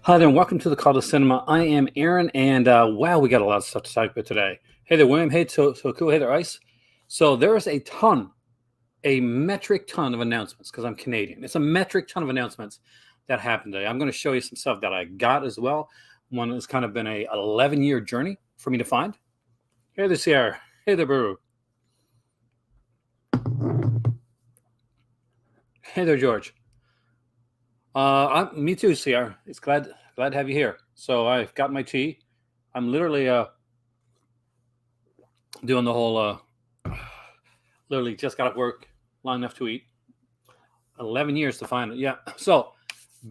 Hi there, and welcome to the Call to Cinema. I am Aaron, and wow, we got a lot of stuff to talk about today. Hey there, William. Hey, so cool. Hey there, Ice. So there is a metric ton of announcements because I'm Canadian. It's a metric ton of announcements that happened today. I'm going to show you some stuff that I got as well. One has kind of been a 11-year journey for me to find. Hey there, Sierra. Hey there, Baru. Hey there, George. Me too, Sierra. It's glad to have you here. So I've got my tea. I'm literally doing the whole literally just got off work long enough to eat. 11 years to find it. Yeah. So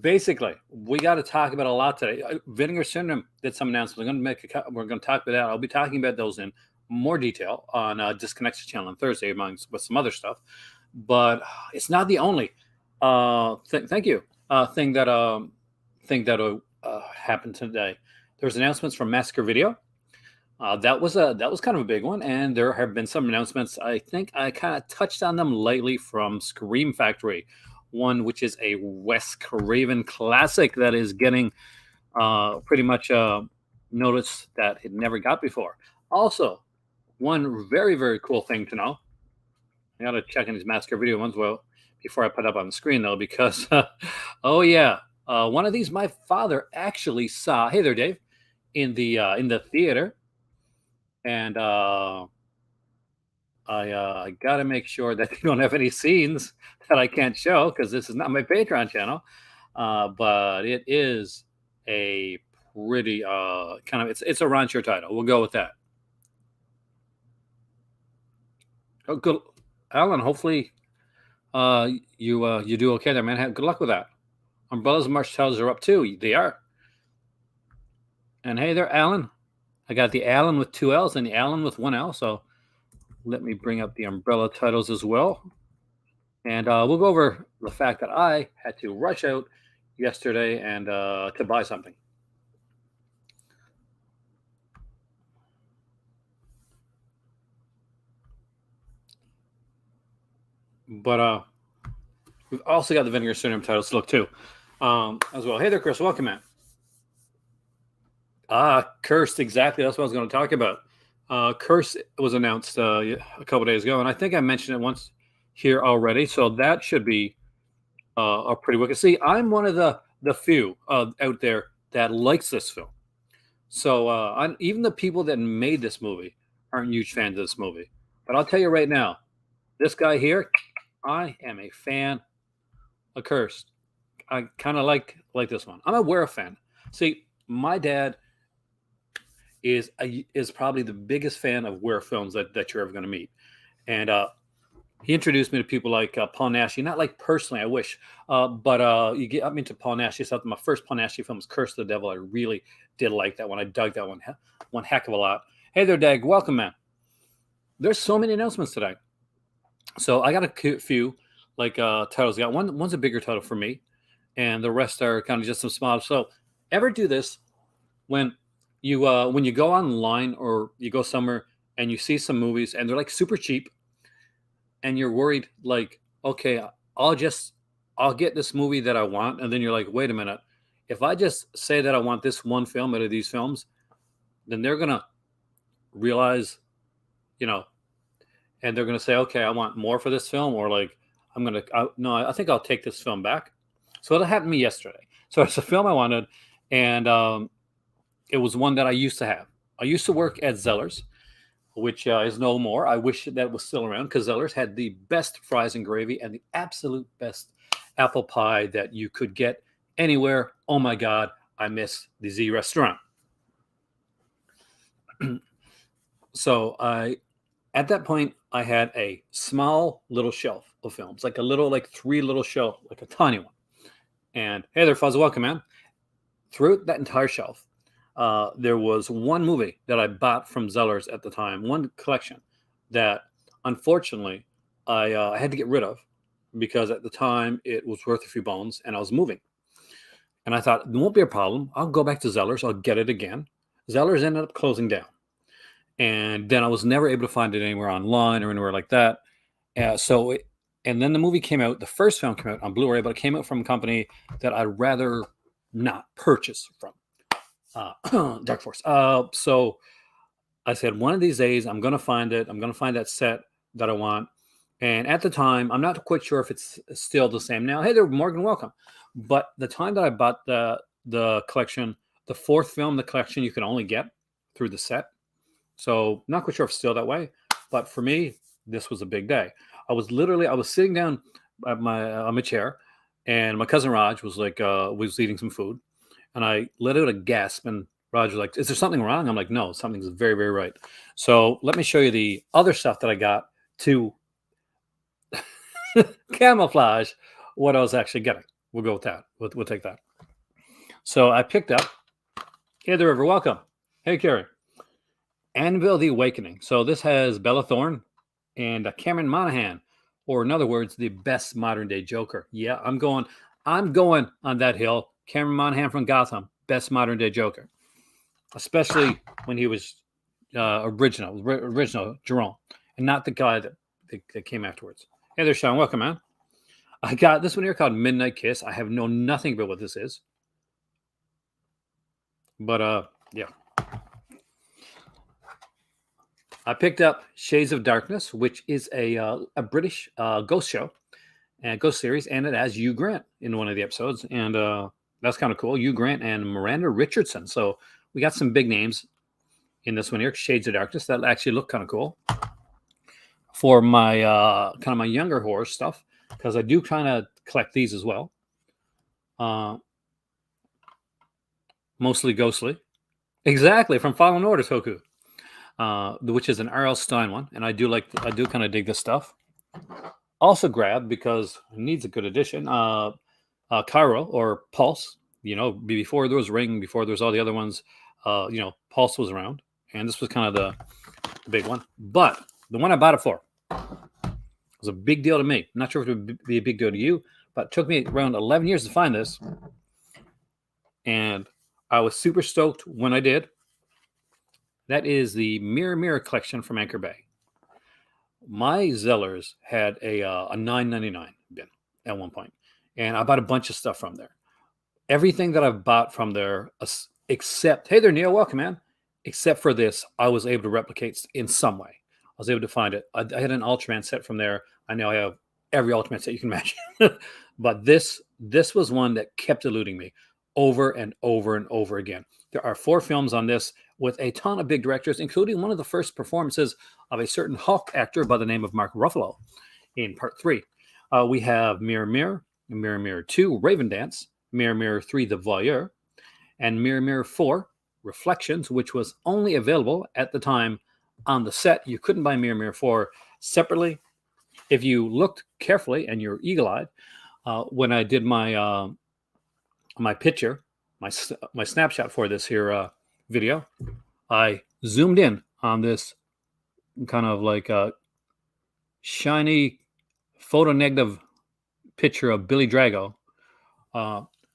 basically, we got to talk about a lot today. Vinegar Syndrome did some announcements. We're going to talk about that. I'll be talking about those in more detail on Disconnected channel on Thursday, amongst with some other stuff. But it's not the only thank you thing that happened today. There's announcements from Massacre Video. That was kind of a big one, and there have been some announcements. I think I kind of touched on them lightly from Scream Factory, one which is a Wes Craven classic that is getting pretty much notice that it never got before. Also, one very cool thing to know. I got to check in these Massacre Video ones before I put up on the screen though, because oh yeah, one of these my father actually saw. Hey there, Dave, in the theater. And I got to make sure that they don't have any scenes that I can't show because this is not my Patreon channel. But it is a pretty kind of it's a raunchier title. We'll go with that. Oh, good, Alan. Hopefully, you do okay there, man. Good luck with that. Umbrellas and marshmallows are up too. They are. And hey there, Alan. I got the Allen with 2 L's and the Allen with 1 L. So let me bring up the umbrella titles as well. And we'll go over the fact that I had to rush out yesterday and to buy something. But we've also got the Vinegar Syndrome titles to look too as well. Hey there, Chris. Welcome, man. Cursed, exactly. That's what I was going to talk about. Curse was announced a couple days ago, and I think I mentioned it once here already. So that should be a pretty wicked. See, I'm one of the few out there that likes this film. So even the people that made this movie aren't huge fans of this movie. But I'll tell you right now, this guy here, I am a fan of Cursed. I kind of like this one. I'm a Werewolf fan. See, my dad is probably the biggest fan of werewolf films that you're ever going to meet, and he introduced me to people like Paul Naschy. Not like personally, I wish, but you get up into Paul Naschy. So my first Paul Naschy film was Curse of the Devil. I really did like that one. I dug that one heck of a lot. Hey there, Dag. Welcome, man. There's so many announcements today. So I got a few titles. I got one's a bigger title for me, and the rest are kind of just some small. So ever do this when you go online or you go somewhere and you see some movies and they're like super cheap and you're worried like, okay, I'll get this movie that I want, and then you're like, wait a minute, if I just say that I want this one film out of these films, then they're gonna realize, and they're gonna say, okay, I want more for this film, or like I think I'll take this film back. So that happened to me yesterday. So it's a film I wanted, and it was one that I used to have. I used to work at Zeller's, which is no more. I wish that was still around because Zeller's had the best fries and gravy and the absolute best apple pie that you could get anywhere. Oh my God, I miss the Z restaurant. So at that point, I had a small little shelf of films, like a little, like 3 little shelf, like a tiny one. And hey there, Fuzz, welcome, man. Through that entire shelf, there was one movie that I bought from Zeller's at the time, one collection that unfortunately I had to get rid of because at the time it was worth a few bones and I was moving. And I thought, it won't be a problem. I'll go back to Zeller's. I'll get it again. Zeller's ended up closing down. And then I was never able to find it anywhere online or anywhere like that. And then the movie came out. The first film came out on Blu-ray, but it came out from a company that I'd rather not purchase from Dark Force. So I said, one of these days, I'm going to find it. I'm going to find that set that I want. And at the time, I'm not quite sure if it's still the same now. Hey there, Morgan, welcome. But the time that I bought the collection, the fourth film in the collection, you can only get through the set. So not quite sure if it's still that way. But for me, this was a big day. I was sitting down at my chair, and my cousin Raj was like, was eating some food, and I let out a gasp, and Raj was like, "Is there something wrong?" I'm like, "No, something's very, very right." So let me show you the other stuff that I got to camouflage what I was actually getting. We'll go with that. We'll take that. So I picked up. Hey there, River. Welcome. Hey, Carrie. Anvil the Awakening. So this has Bella Thorne and Cameron Monaghan, or in other words, the best modern day Joker. Yeah, I'm going on that hill. Cameron Monaghan from Gotham, best modern day Joker, especially when he was original Jerome, and not the guy that came afterwards. Hey there, Sean. Welcome, man. I got this one here called Midnight Kiss. I have known nothing about what this is, but yeah. I picked up Shades of Darkness, which is a British ghost show and ghost series, and it has Hugh Grant in one of the episodes, and that's kind of cool. Hugh Grant and Miranda Richardson. So we got some big names in this one here, Shades of Darkness. That actually look kind of cool for my kind of my younger horror stuff, because I do kind of collect these as well. Mostly ghostly. Exactly, from Fallen Orders, Hoku. Which is an R.L. Stine one, and I do kind of dig this stuff. Also grabbed, because it needs a good addition, Cairo or Pulse. Before there was Ring, before there was all the other ones, Pulse was around, and this was kind of the big one. But the one I bought it for was a big deal to me. I'm not sure if it would be a big deal to you, but it took me around 11 years to find this, and I was super stoked when I did. That is the Mirror collection from Anchor Bay. My Zellers had a $9.99 bin at one point, and I bought a bunch of stuff from there. Everything that I've bought from there, except, hey there, Neil, welcome, man. Except for this, I was able to replicate in some way. I was able to find it. I had an Ultraman set from there. I know I have every Ultraman set you can imagine. But this was one that kept eluding me over and over and over again. There are 4 films on this with a ton of big directors, including one of the first performances of a certain Hulk actor by the name of Mark Ruffalo in part 3. We have Mirror, Mirror 2, Raven Dance, Mirror 3, The Voyeur, and Mirror 4, Reflections, which was only available at the time on the set. You couldn't buy Mirror 4 separately. If you looked carefully and you're eagle-eyed, when I did my my picture, my snapshot for this here video, I zoomed in on this kind of like a shiny photo negative picture of Billy Drago,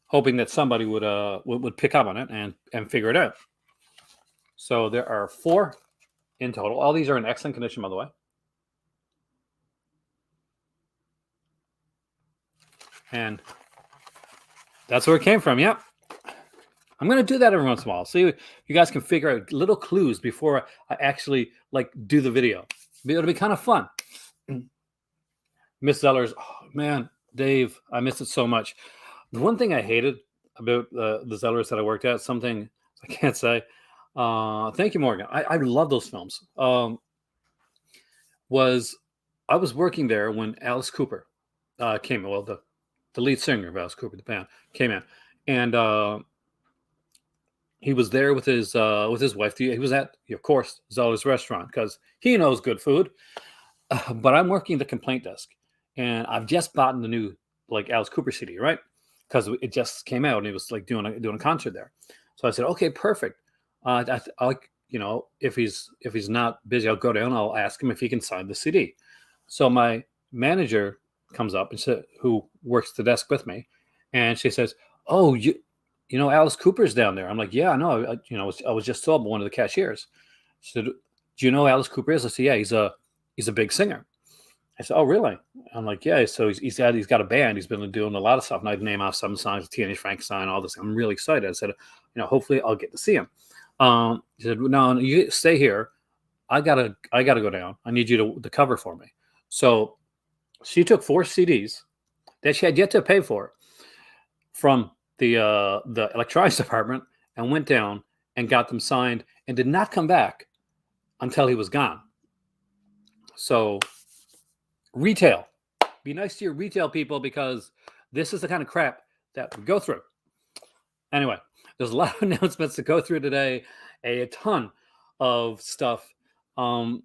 hoping that somebody would pick up on it and figure it out. So there are 4 in total. All these are in excellent condition, by the way. And that's where it came from. Yep. I'm going to do that every once in a while. So you guys can figure out little clues before I actually do the video. It'll be kind of fun. Miss Zellers, oh, man, Dave, I miss it so much. The one thing I hated about the Zellers that I worked at, something I can't say. Thank you, Morgan. I love those films. I was working there when Alice Cooper came in. Well, the lead singer of Alice Cooper, the band, came in, and he was there with his wife. He was at, of course, Zellers restaurant, because he knows good food. But I'm working the complaint desk, and I've just bought the new Alice Cooper CD, right? Because it just came out, and he was doing a concert there. So I said, okay, perfect. If he's not busy, I'll go down. I'll ask him if he can sign the CD. So my manager comes up and said, who works the desk with me, and she says, "Oh, you know Alice Cooper's down there." I'm like, "Yeah, I know. I was just told by one of the cashiers." She said, "Do you know who Alice Cooper is?" I said, "Yeah, he's a big singer." I said, "Oh, really?" I'm like, "Yeah." So he's got a band. He's been doing a lot of stuff, and I'd name off some songs, Teenage Frankenstein, all this. I'm really excited. I said, hopefully I'll get to see him. He said, "No, no, you stay here. I gotta go down. I need you to cover for me." So she took 4 CDs that she had yet to pay for from the electronics department and went down and got them signed and did not come back until he was gone. So retail, be nice to your retail people because this is the kind of crap that we go through. Anyway, there's a lot of announcements to go through today, a ton of stuff. And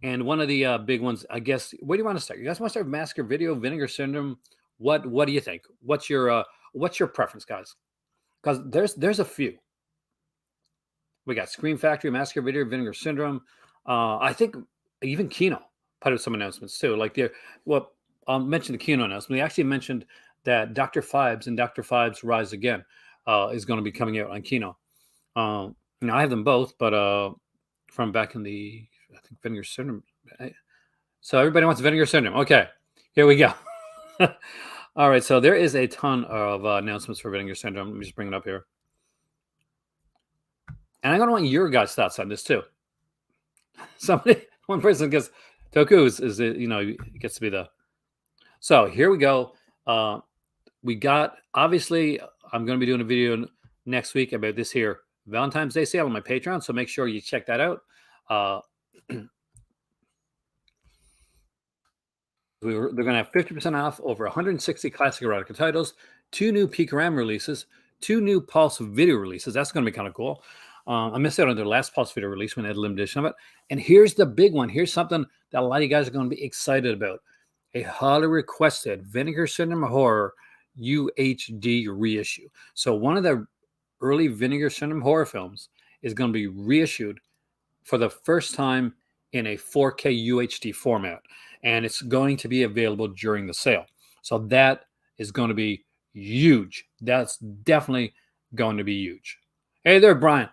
one of the big ones, I guess, where do you want to start? You guys want to start with Massacre Video, Vinegar Syndrome? What do you think? What's your preference, guys? Because there's a few. We got Scream Factory, Massacre Video, Vinegar Syndrome. I think even Kino put out some announcements too. Like I'll mention the Kino announcement. They actually mentioned that Dr. Phibes and Dr. Phibes Rise Again is going to be coming out on Kino. I have them both, but from back in I think Vinegar Syndrome. So everybody wants Vinegar Syndrome. Okay, here we go. All right, so there is a ton of announcements for Vinegar Syndrome. Let me just bring it up here. And I'm going to want your guys' thoughts on this too. One person gets Toku gets to be the. So here we go. We got, obviously, I'm going to be doing a video next week about this here Valentine's Day sale on my Patreon. So make sure you check that out. They're going to have 50% off over 160 classic erotica titles, 2 new Peakorama releases, 2 new Pulse video releases. That's going to be kind of cool. I missed out on their last Pulse video release when they had a limited edition of it. And here's the big one. Here's something that a lot of you guys are going to be excited about. A highly requested Vinegar Syndrome Horror UHD reissue. So one of the early Vinegar Syndrome horror films is going to be reissued for the first time in a 4K UHD format. And it's going to be available during the sale. So that is going to be huge. That's definitely going to be huge. Hey there, Brian.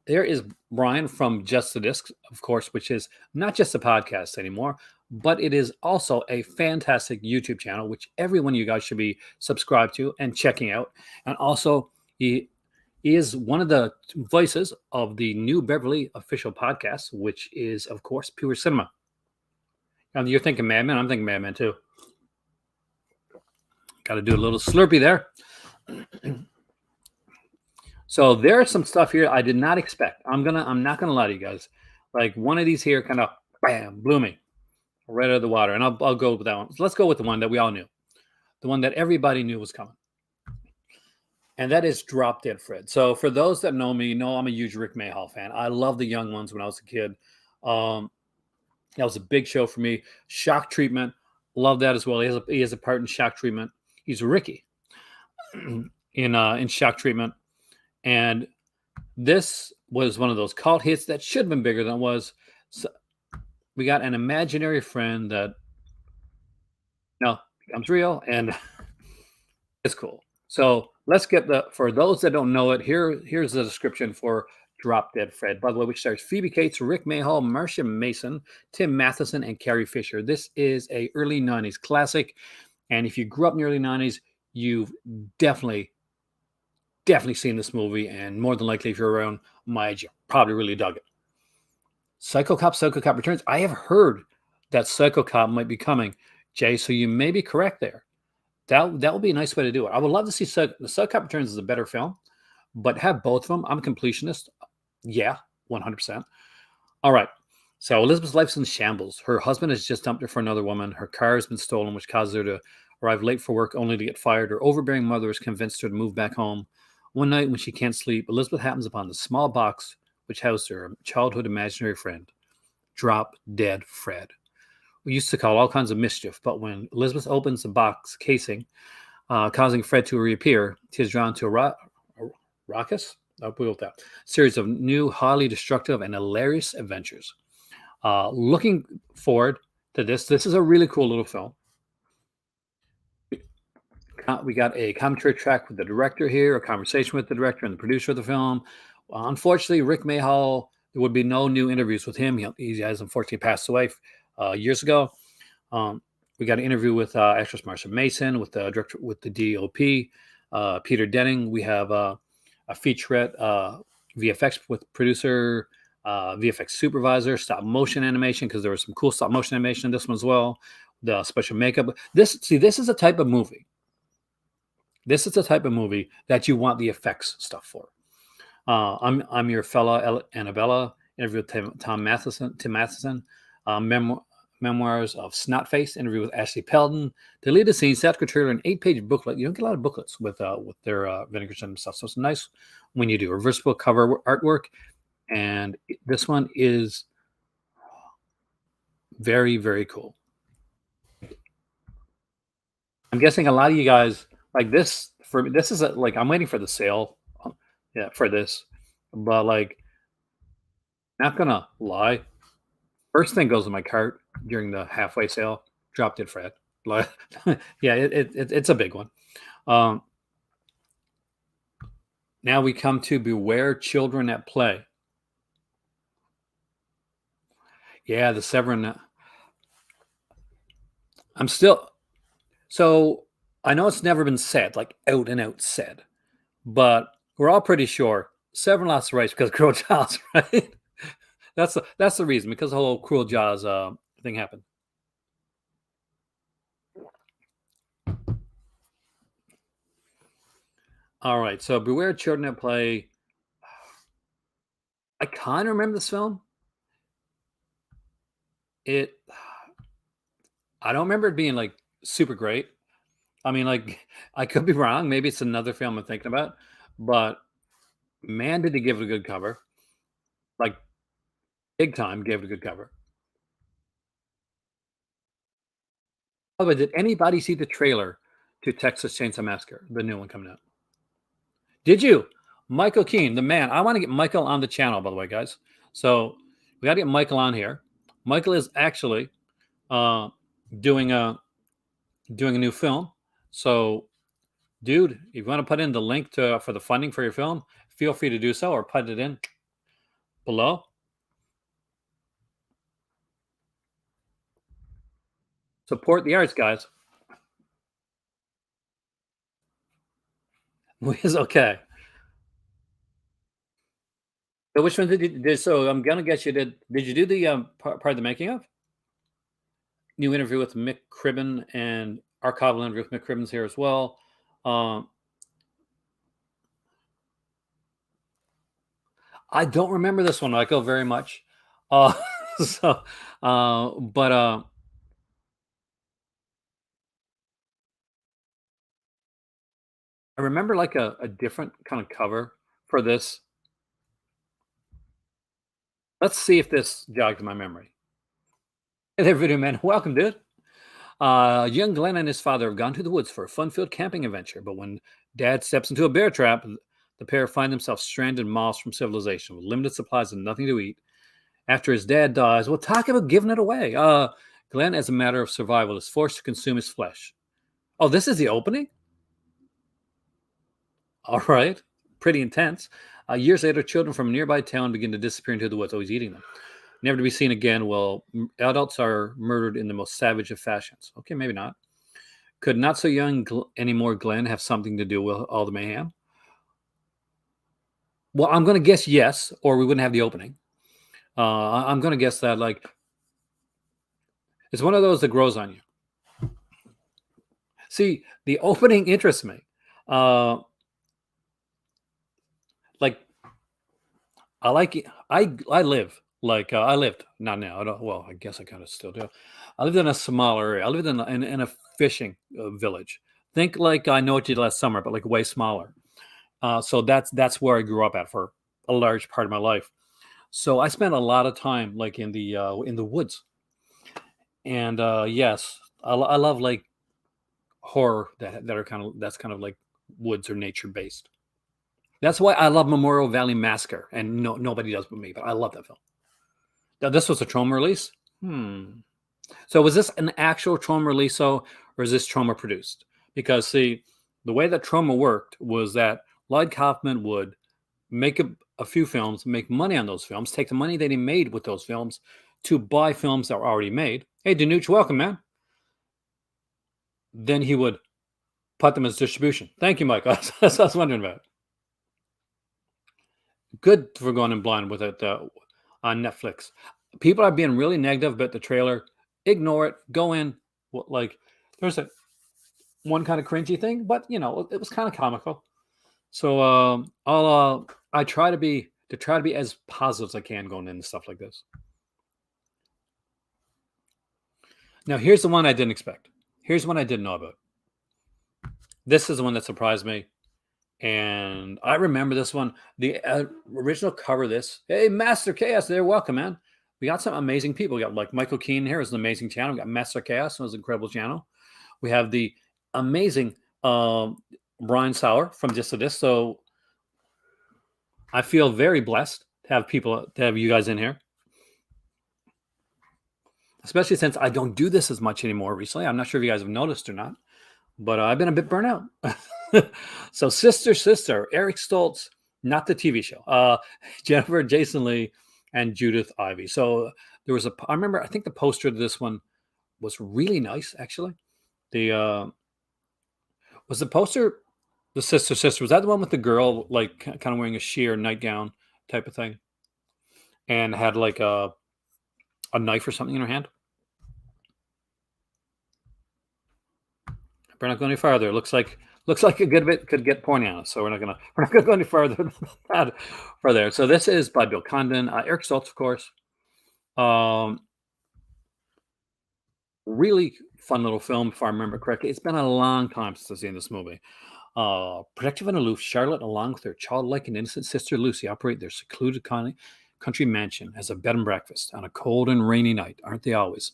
There is Brian from Just the Discs, of course, which is not just a podcast anymore, but it is also a fantastic YouTube channel, which every one of you guys should be subscribed to and checking out. And also, he is one of the voices of the New Beverly official podcast, which is, of course, Pure Cinema. And you're thinking Mad Men. I'm thinking Mad Men, too. Got to do a little Slurpee there. So there's some stuff here I did not expect. I'm not gonna lie to you guys. Like one of these here kind of bam, blew me right out of the water. And I'll go with that one. So let's go with the one that we all knew. The one that everybody knew was coming. And that is Drop Dead Fred. So for those that know me, know I'm a huge Rick Mayhall fan. I love the young ones when I was a kid. That was a big show for me. Shock Treatment, love that as well. He has a part in Shock Treatment. He's Ricky in Shock Treatment. And this was one of those cult hits that should have been bigger than it was. So we got an imaginary friend that becomes real, and it's cool. So let's get for those that don't know it, here's the description for Drop Dead Fred. By the way, which stars Phoebe Cates, Rick Mayhall, Marcia Mason, Tim Matheson, and Carrie Fisher. This is a early 90s classic. And if you grew up in the early 90s, you've definitely seen this movie, and more than likely, if you're around my age, you probably really dug it. Psycho Cop Returns. I have heard that Psycho Cop might be coming, Jay, so you may be correct there. That would be a nice way to do it. I would love to see the Psycho Cop Returns is a better film, but have both of them. I'm a completionist. Yeah, 100%. All right. So Elizabeth's life's in shambles. Her husband has just dumped her for another woman. Her car has been stolen, which causes her to arrive late for work only to get fired. Her overbearing mother has convinced her to move back home. One night when she can't sleep, Elizabeth happens upon the small box which housed her childhood imaginary friend, Drop Dead Fred. We used to call all kinds of mischief, but when Elizabeth opens the box casing, causing Fred to reappear, she is drawn to a raucous series of new, highly destructive, and hilarious adventures. Looking forward to this. This is a really cool little film. We got a commentary track with the director here, a conversation with the director and the producer of the film. Unfortunately, Rick Mayhall, there would be no new interviews with him. He has unfortunately passed away years ago. Um, we got an interview with actress Marsha Mason, with the director, with the DOP, Peter Denning. We have a featurette VFX with producer, VFX supervisor, stop motion animation, because there was some cool stop motion animation in this one as well. The special makeup. This is a type of movie. This is the type of movie that you want the effects stuff for. I'm your fella Annabella. Interview with Tim Matheson. Memoirs of Snotface. Interview with Ashley Peldon. Deleted scene, theatrical trailer, an 8-page booklet. You don't get a lot of booklets with their Vinegar Syndrome stuff, so it's nice when you do. Reversible cover artwork, and this one is very, very cool. I'm guessing a lot of you guys like this. For this is like I'm waiting for the sale, yeah, for this, but like not gonna lie, first thing goes in my cart during the halfway sale. Dropped it, Fred. Like, yeah, it's a big one. Um, now we come to Beware Children at Play. Yeah, the Severin. I'm still so I know it's never been said, like out and out said, but we're all pretty sure Severin lost the rights because of Cruel Jaws, right? That's the reason, because the whole Cruel Jaws thing happened. All right, so Beware Children at Play. I kind of remember this film. It, I don't remember it being like super great. I mean, like, I could be wrong. Maybe it's another film I'm thinking about, but man, did he give it a good cover! Like, big time, gave it a good cover. By the way, did anybody see the trailer to Texas Chainsaw Massacre, the new one coming out? Did you? Michael Keane, the man. I want to get Michael on the channel, by the way, guys. So we got to get Michael on here. Michael is actually uh, doing a new film. So, dude, if you want to put in the link to for the funding for your film, feel free to do so, or put it in below. Support the arts, guys. It's okay. So which one did you did? So I'm gonna guess you did. Did you do the part of the making of? New interview with Mick Cribben, and archival interview with Mick Cribben's here as well. Um, I don't remember this one, Michael, very much. Uh, so, but I remember like a different kind of cover for this. Let's see if this jogs my memory. Hey there, video man. Welcome, dude. Young Glenn and his father have gone to the woods for a fun-filled camping adventure, but when Dad steps into a bear trap, the pair find themselves stranded miles from civilization with limited supplies and nothing to eat. After his dad dies, well, talk about giving it away. Glenn, as a matter of survival, is forced to consume his flesh. Oh, this is the opening? All right. Pretty intense. Years later, children from a nearby town begin to disappear into the woods. Oh, he's eating them. Never to be seen again. Well, adults are murdered in the most savage of fashions. Okay, maybe not. Could not so young anymore Glenn have something to do with all the mayhem? Well, I'm going to guess yes, or we wouldn't have the opening. I'm going to guess that, like, it's one of those that grows on you. See, the opening interests me. Like, I like it. I live like I lived, not now. I don't. Well, I guess I kind of still do. I lived in a smaller area. I lived in a fishing village. Think like I Know What You Did Last Summer, but like way smaller. So that's where I grew up at for a large part of my life. So I spent a lot of time like in the woods. And yes, I love like horror that are kind of that's kind of like woods or nature based. That's why I love Memorial Valley Massacre, and nobody does but me. But I love that film. Now, this was a Troma release. So was this an actual Troma release, or is this Troma produced? Because see, the way that Troma worked was that Lloyd Kaufman would make a few films, make money on those films, take the money that he made with those films to buy films that were already made. Hey, Danuch, welcome, man. then he would put them as distribution. Thank you, Mike. That's what I was wondering about. Good for going in blind with it on Netflix. People are being really negative about the trailer. Ignore it. Go in. Like there's a one kind of cringy thing, but it was kind of comical. So I try to be as positive as I can going into stuff like this. Now here's the one I didn't expect. Here's one I didn't know about. This is the one that surprised me. And I remember this one, the original cover of this. Hey, Master Chaos, there, welcome, man. We got some amazing people. We got like Michael Keane here, is an amazing channel. We got Master Chaos, was an incredible channel. We have the amazing Brian Sauer from Just to This. So I feel very blessed to have you guys in here, especially since I don't do this as much anymore recently. I'm not sure if you guys have noticed or not, but I've been a bit burnt out. So Sister, Eric Stoltz, not the TV show, Jennifer, Jason Lee, and Judith Ivey. So there was I remember, I think the poster of this one was really nice, actually. Was the poster, the Sister, was that the one with the girl, like kind of wearing a sheer nightgown type of thing? And had like a knife or something in her hand? We're not going any farther. Looks like a good bit could get pointy on us, so we're not gonna go any further than that for there. So this is by Bill Condon, Eric Stoltz, of course. Really fun little film, if I remember correctly. It's been a long time since I've seen this movie. Protective and aloof, Charlotte, along with her childlike and innocent sister Lucy, operate their secluded country mansion as a bed and breakfast on a cold and rainy night. Aren't they always?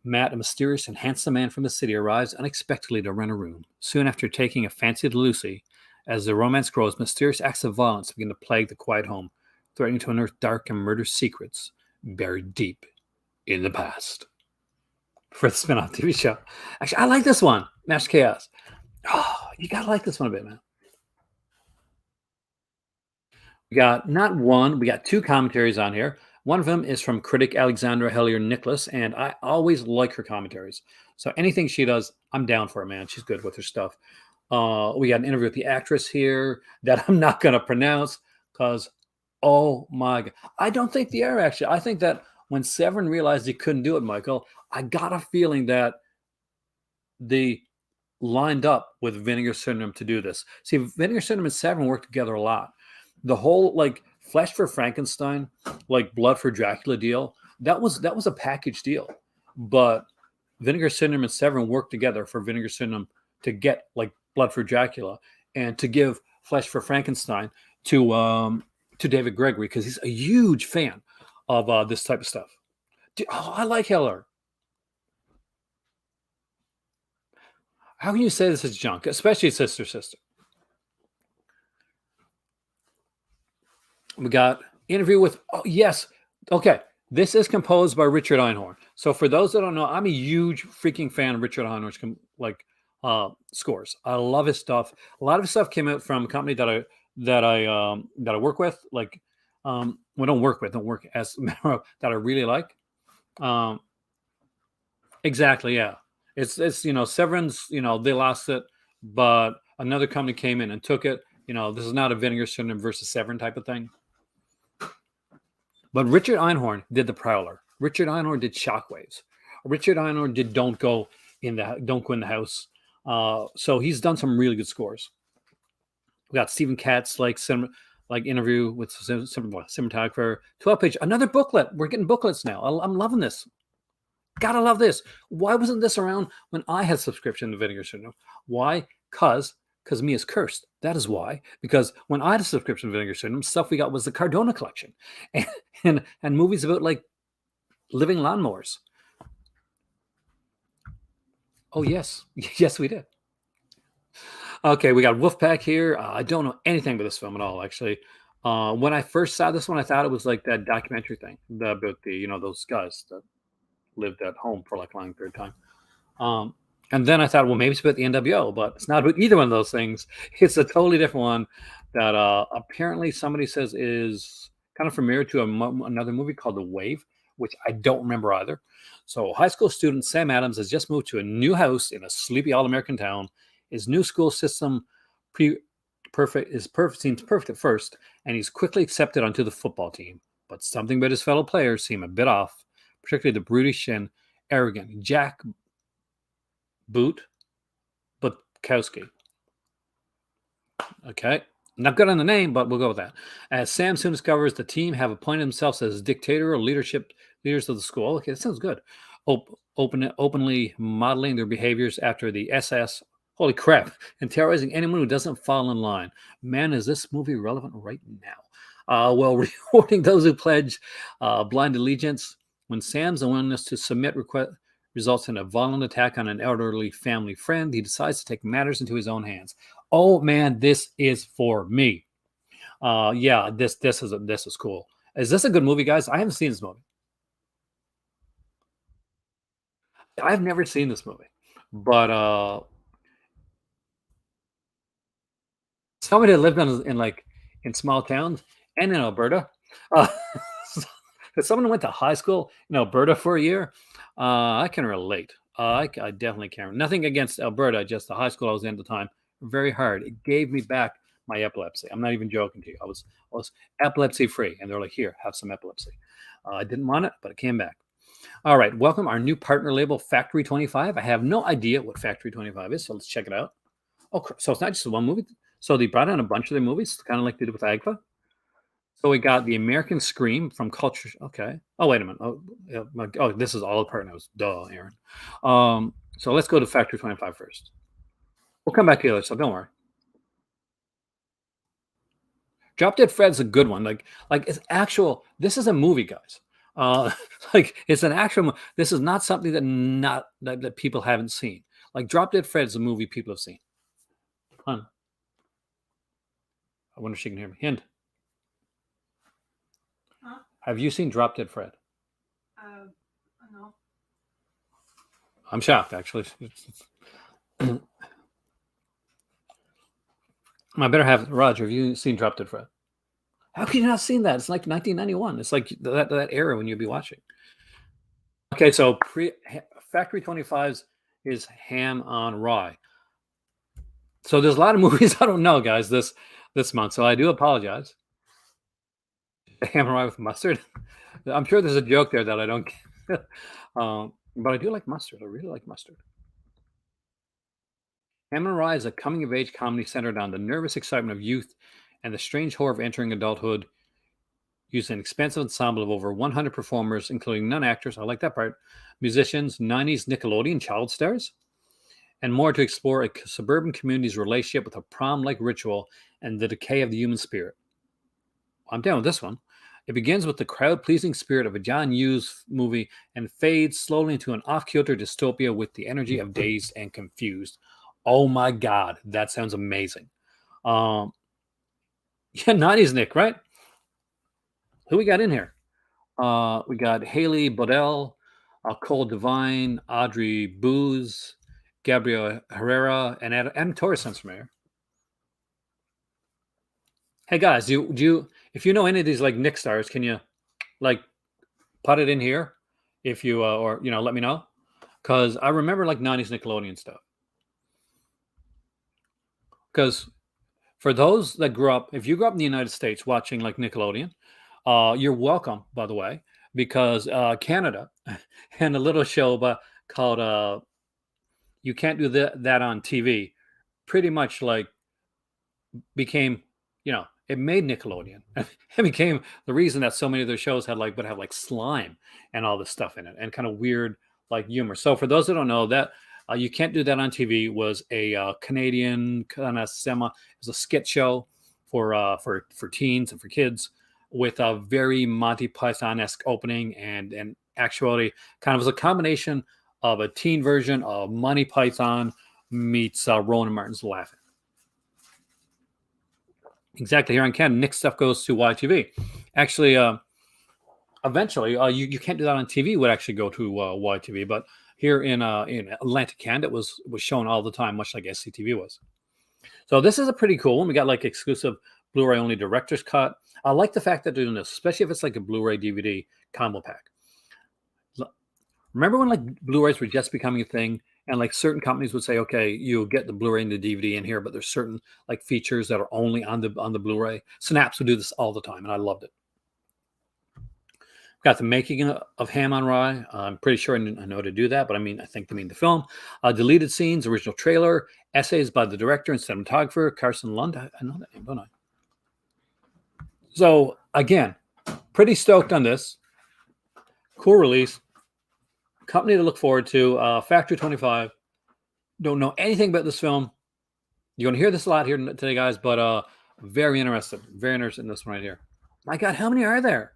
Matt, a mysterious and handsome man from the city, arrives unexpectedly to rent a room. Soon after taking a fancy to Lucy, as the romance grows, mysterious acts of violence begin to plague the quiet home, threatening to unearth dark and murderous secrets buried deep in the past. For the spin-off TV show. Actually, I like this one, Master Chaos. Oh, you gotta like this one a bit, man. We got not one, we got two commentaries on here. One of them is from critic Alexandra Hellier Nicholas, and I always like her commentaries. So anything she does, I'm down for it, man. She's good with her stuff. We got an interview with the actress here that I'm not going to pronounce because, oh my God. I don't think they are, actually. I think that when Severin realized he couldn't do it, Michael, I got a feeling that they lined up with Vinegar Syndrome to do this. See, Vinegar Syndrome and Severin worked together a lot. The whole like Flesh for Frankenstein, like Blood for Dracula deal, that was a package deal. But Vinegar Syndrome and Severin worked together for Vinegar Syndrome to get like Blood for Dracula and to give Flesh for Frankenstein to David Gregory because he's a huge fan of this type of stuff. I like Heller. How can you say this is junk, especially Sister? We got interview with, oh, yes. Okay. This is composed by Richard Einhorn. So for those that don't know, I'm a huge freaking fan of Richard Einhorn's scores. I love his stuff. A lot of his stuff came out from a company that I work with. Like, don't work as that I really like. Exactly. Yeah. It's Severin's, they lost it, but another company came in and took it. This is not a Vinegar Syndrome versus Severin type of thing. But Richard Einhorn did The Prowler. Richard Einhorn did Shockwaves. Richard Einhorn did Don't Go in the House. So he's done some really good scores. We got Stephen Katz interview with cinematographer. 12-page, another booklet. We're getting booklets now. I'm loving this. Gotta love this. Why wasn't this around when I had subscription to Vinegar Syndrome? Why? Because me is cursed. That is why. Because when I had a subscription to Vinegar Syndrome, stuff we got was the Cardona collection and movies about like living lawnmowers. Oh, yes. Yes, we did. Okay, we got Wolfpack here. I don't know anything about this film at all, actually. When I first saw this one, I thought it was like that documentary thing about the, those guys that lived at home for like a long period of time. And then I thought, well, maybe it's about the NWO, but it's not about either one of those things. It's a totally different one that apparently somebody says is kind of familiar to another movie called The Wave, which I don't remember either. So, high school student Sam Adams has just moved to a new house in a sleepy all-American town. His new school system pre perfect is perfect seems perfect at first, and he's quickly accepted onto the football team. But something about his fellow players seem a bit off, particularly the brutish and arrogant Jack Boot Butkowski. Okay. Not good on the name, but we'll go with that. As Sam soon discovers, the team have appointed themselves as dictatorial leaders of the school. Okay, that sounds good. Openly modeling their behaviors after the SS. Holy crap! And terrorizing anyone who doesn't fall in line. Man, is this movie relevant right now? Well, rewarding those who pledge blind allegiance. When Sam's unwillingness to submit results in a violent attack on an elderly family friend, he decides to take matters into his own hands. Oh man, this is for me. Yeah, this is cool. Is this a good movie, guys? I haven't seen this movie. I've never seen this movie, but somebody that lived in small towns and in Alberta. Uh, as someone who went to high school in Alberta for a year, I can relate. I definitely can. Nothing against Alberta, just the high school I was in at the time. Very hard. It gave me back my epilepsy. I'm not even joking to you. I was epilepsy free, and they're like, "Here, have some epilepsy." I didn't want it, but it came back. All right, welcome our new partner label, Factory 25. I have no idea what Factory 25 is, so let's check it out. Oh, so it's not just one movie. So they brought in a bunch of their movies, kind of like they did with Agfa. So we got the American Scream from Culture. Okay. Oh, wait a minute. Oh, yeah, this is all partners. Duh, Aaron. So let's go to Factory 25 first. We'll come back to the other, so don't worry. Drop Dead Fred's a good one. Like it's actual. This is a movie, guys. Uh, like it's an actual. This is not something that people haven't seen. Like Drop Dead Fred is a movie people have seen. Hun, I wonder if she can hear me. Hint. Huh? Have you seen Drop Dead Fred? No. I'm shocked, actually. I better have Roger. Have you seen Drop Dead Fred? How can you not seen that? It's like 1991. It's like that era when you'd be watching. Okay, so Factory 25's is Ham on Rye. So there's a lot of movies I don't know, guys, this month. So I do apologize. Ham and Rye with mustard. I'm sure there's a joke there that I don't get. But I do like mustard. I really like mustard. Ham and Rye is a coming of age comedy centered on the nervous excitement of youth and the strange horror of entering adulthood. Using an expansive ensemble of over 100 performers, including non-actors, I like that part, musicians, 90s Nickelodeon child stars, and more to explore a suburban community's relationship with a prom-like ritual and the decay of the human spirit. I'm down with this one. It begins with the crowd-pleasing spirit of a John Hughes movie and fades slowly into an off-kilter dystopia with the energy of Dazed and Confused. Oh my God, that sounds amazing. Yeah, 90s Nick, right? Who we got in here? We got Haley Bodell, Cole Devine, Audrey Booz, Gabriel Herrera, and Adam Torres sounds familiar. Hey guys, do you if you know any of these like Nick stars, can you like put it in here? If you or let me know, because I remember like 90s Nickelodeon stuff. Because for those that grew up, if you grew up in the United States watching like Nickelodeon, you're welcome, by the way, because Canada and a little show called "You Can't Do That on TV," pretty much like became, it made Nickelodeon. It became the reason that so many of their shows would have like slime and all this stuff in it and kind of weird like humor. So for those that don't know that. You Can't Do That on TV was a Canadian kind of it was a skit show for teens and for kids with a very Monty Python-esque opening and actuality kind of was a combination of a teen version of Monty Python meets Rowan Martin's Laughing. Exactly, here on Canada, Nick stuff goes to YTV. Actually, eventually, you Can't Do That on TV would actually go to YTV, but here in Atlantic Canada, it was shown all the time, much like SCTV was. So this is a pretty cool one. We got like exclusive Blu-ray only director's cut. I like the fact that they're doing this, especially if it's like a Blu-ray DVD combo pack. Remember when like Blu-rays were just becoming a thing, and like certain companies would say, "Okay, you'll get the Blu-ray and the DVD in here, but there's certain like features that are only on the Blu-ray." Snaps would do this all the time, and I loved it. Got the making of Ham on Rye. I'm pretty sure I know how to do that, but I mean, I think they mean the film. Deleted scenes, original trailer, essays by the director and cinematographer Carson Lund. I know that name, don't I? So again, pretty stoked on this. Cool release. Company to look forward to. Factory 25. Don't know anything about this film. You're going to hear this a lot here today, guys, but very interested. Very interested in this one right here. My God, how many are there?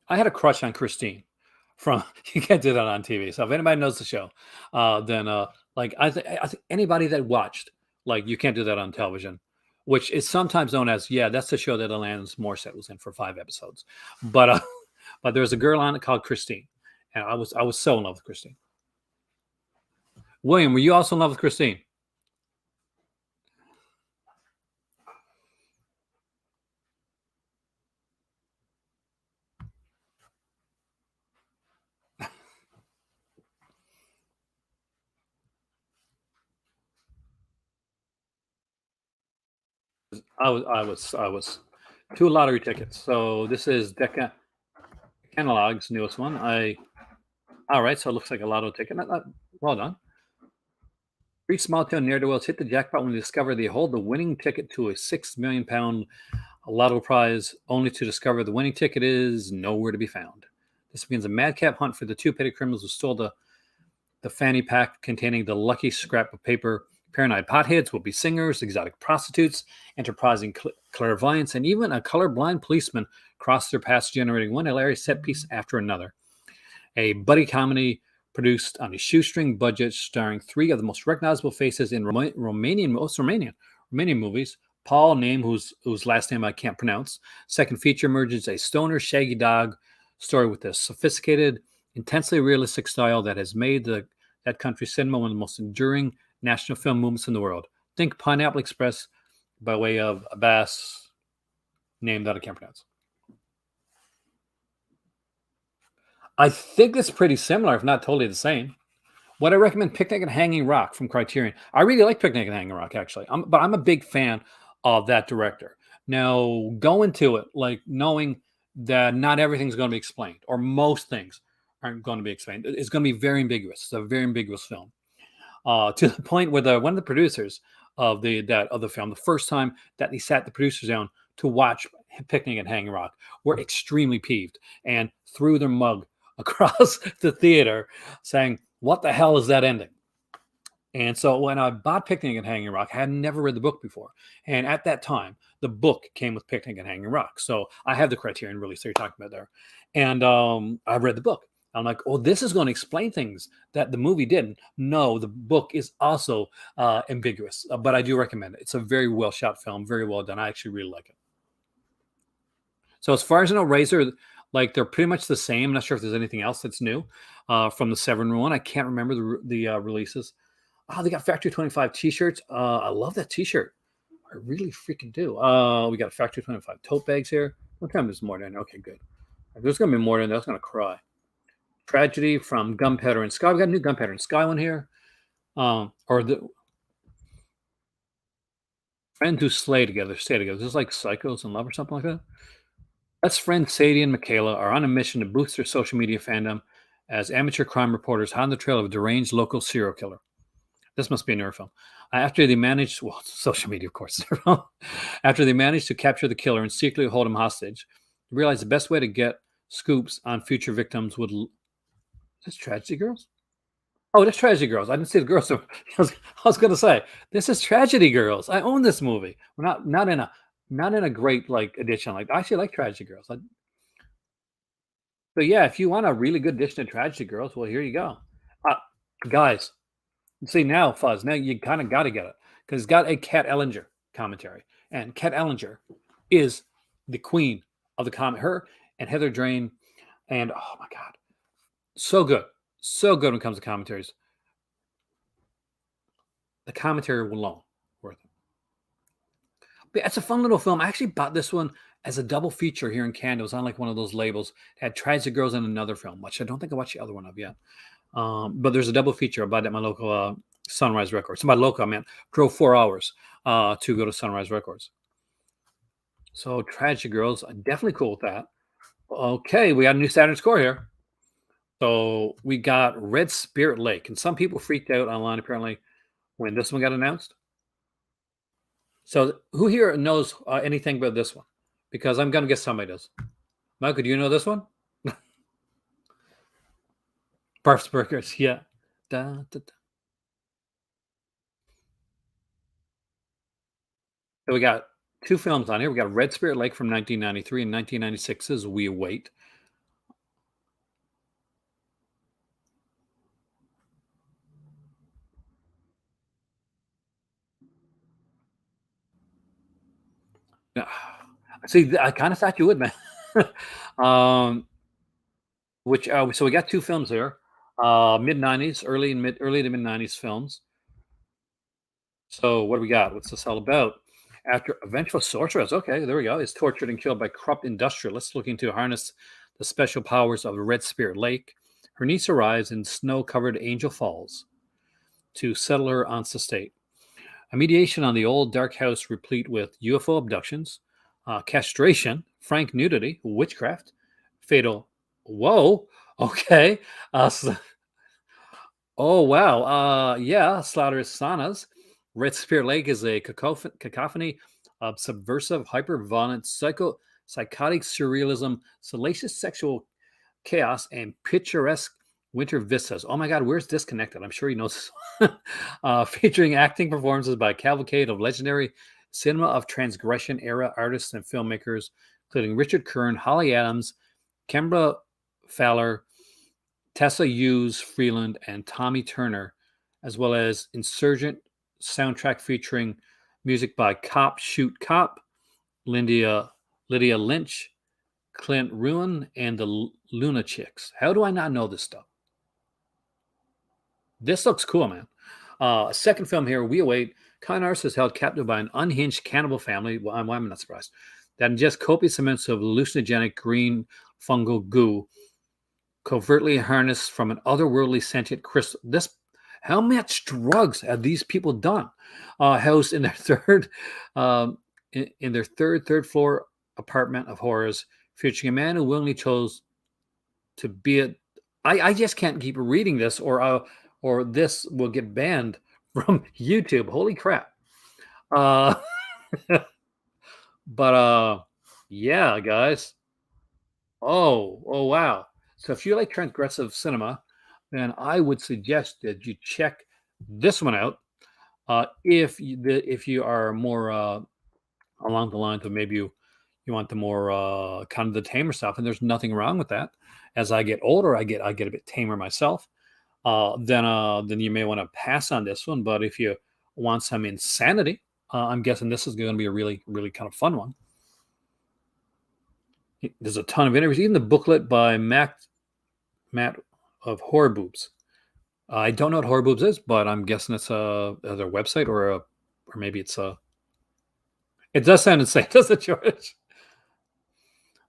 I had a crush on Christine from you can't do that on TV. So if anybody knows the show, then like I think anybody that watched like you can't do that on television, which is sometimes known as that's the show that Alanis Morissette was in for 5 episodes. But but there's a girl on it called Christine, and I was so in love with Christine. William, were you also in love with Christine? I was 2 lottery tickets. So this is Catalog's newest one. All right, so it looks like a lotto ticket. Well done. Three small town ne'er do wells hit the jackpot when they discover they hold the winning ticket to a £6 million lotto prize, only to discover the winning ticket is nowhere to be found. This begins a madcap hunt for the two petty criminals who stole the fanny pack containing the lucky scrap of paper. Paranoid potheads will be singers, exotic prostitutes, enterprising clairvoyants, and even a colorblind policeman cross their paths, generating one hilarious set piece after another. A buddy comedy produced on a shoestring budget, starring 3 of the most recognizable faces in Romanian movies. Paul, name whose last name I can't pronounce. Second feature emerges a stoner, shaggy dog story with a sophisticated, intensely realistic style that has made that country cinema one of the most enduring national film movements in the world. Think Pineapple Express by way of a bass name that I can't pronounce. I think it's pretty similar, if not totally the same. Would I recommend Picnic and Hanging Rock from Criterion? I really like Picnic and Hanging Rock, actually. But I'm a big fan of that director. Now, go into it like knowing that not everything's going to be explained, or most things aren't going to be explained. It's going to be very ambiguous. It's a very ambiguous film. To the point where one of the producers of the film, the first time that he sat the producers down to watch Picnic and Hanging Rock, were extremely peeved and threw their mug across the theater, saying, "What the hell is that ending?" And so when I bought Picnic and Hanging Rock, I had never read the book before. And at that time, the book came with Picnic and Hanging Rock. So I have the Criterion release that you're talking about there. And I read the book. I'm like, oh, this is going to explain things that the movie didn't. No, the book is also ambiguous, but I do recommend it. It's a very well shot film, very well done. I actually really like it. So as far as I know, Razor, like they're pretty much the same. I'm not sure if there's anything else that's new from the Severin one. I can't remember the releases. Oh, they got Factory 25 t-shirts. I love that t-shirt. I really freaking do. We got Factory 25 tote bags here. What time is more than? Okay, good. If there's going to be more than that, I was going to cry. Tragedy from Gunpowder and Sky. We got a new Gunpowder and Sky one here. Or the friends who stay together. This is like Psychos in Love or something like that. Best friends Sadie and Michaela are on a mission to boost their social media fandom as amateur crime reporters hot on the trail of a deranged local serial killer. This must be a newer film. After they managed, social media, of course. After they managed to capture the killer and secretly hold him hostage, they realized the best way to get scoops on future victims would. Is this Tragedy Girls? Oh, that's Tragedy Girls. I didn't see the girls. I was going to say this is Tragedy Girls. I own this movie. We're not in a great like edition. Like I actually like Tragedy Girls. So yeah, if you want a really good edition of Tragedy Girls, well, here you go, guys. See now, Fuzz. Now you kind of got to get it because it's got a Kat Ellinger commentary, and Kat Ellinger is the queen of the comment. Her and Heather Drain, and oh my god, so good when it comes to commentaries. The commentary alone worth it. It's a fun little film. I actually bought this one as a double feature here in Canada. It was on like one of those labels. It had Tragic Girls and another film, which I don't think I watched the other one of yet. But there's a double feature. I bought it at my local Sunrise Records. So by local, I meant drove 4 hours to go to Sunrise Records. So Tragic Girls, definitely cool with that. Okay, we got a new Saturn score here. So we got Red Spirit Lake, and some people freaked out online apparently when this one got announced. So who here knows anything about this one? Because I'm gonna guess somebody does. Michael, do you know this one? Barf's Burgers, yeah. Da, da, da. So we got two films on here. We got Red Spirit Lake from 1993 and 1996's We Await. Yeah. See, I kind of thought you would, man. um, which so we got two films here, mid '90s, early to mid '90s films. So what do we got? What's this all about? After a vengeful sorceress, okay, there we go, is tortured and killed by corrupt industrialists looking to harness the special powers of the Red Spirit Lake, her niece arrives in snow-covered Angel Falls to settle her aunt's estate. A mediation on the old dark house replete with UFO abductions, castration, frank nudity, witchcraft, fatal. Whoa, okay. Oh wow, yeah, Slaughter's Saunas. Red Spirit Lake is a cacophony of subversive, hyper-violent, psychotic surrealism, salacious sexual chaos, and picturesque winter vistas. Oh my God, where's Disconnected? I'm sure he knows. Featuring acting performances by a cavalcade of legendary cinema of transgression era artists and filmmakers, including Richard Kern, Holly Adams, Kembra Fowler, Tessa Hughes Freeland, and Tommy Turner, as well as Insurgent soundtrack featuring music by Cop Shoot Cop, Lydia Lynch, Clint Ruin, and the Luna Chicks. How do I not know this stuff? This looks cool, man. A second film here, We Await. Con artist is held captive by an unhinged cannibal family. Well, I'm not surprised. That ingest copious amounts of hallucinogenic green fungal goo covertly harnessed from an otherworldly sentient crystal. How much drugs have these people done? Housed in their third floor apartment of horrors, featuring a man who willingly chose to be a. I just can't keep reading this, or this will get banned from YouTube. Holy crap! Uh, but yeah, guys. Oh wow. So if you like transgressive cinema, then I would suggest that you check this one out. If you are more along the lines of maybe you want the more kind of the tamer stuff, and there's nothing wrong with that. As I get older, I get a bit tamer myself. Then you may want to pass on this one. But if you want some insanity, I'm guessing this is going to be a really kind of fun one. There's a ton of interviews, even the booklet by Matt of Horror Boobs. I don't know what Horror Boobs is, but I'm guessing it's their website or maybe it's a. It does sound insane, doesn't it, George?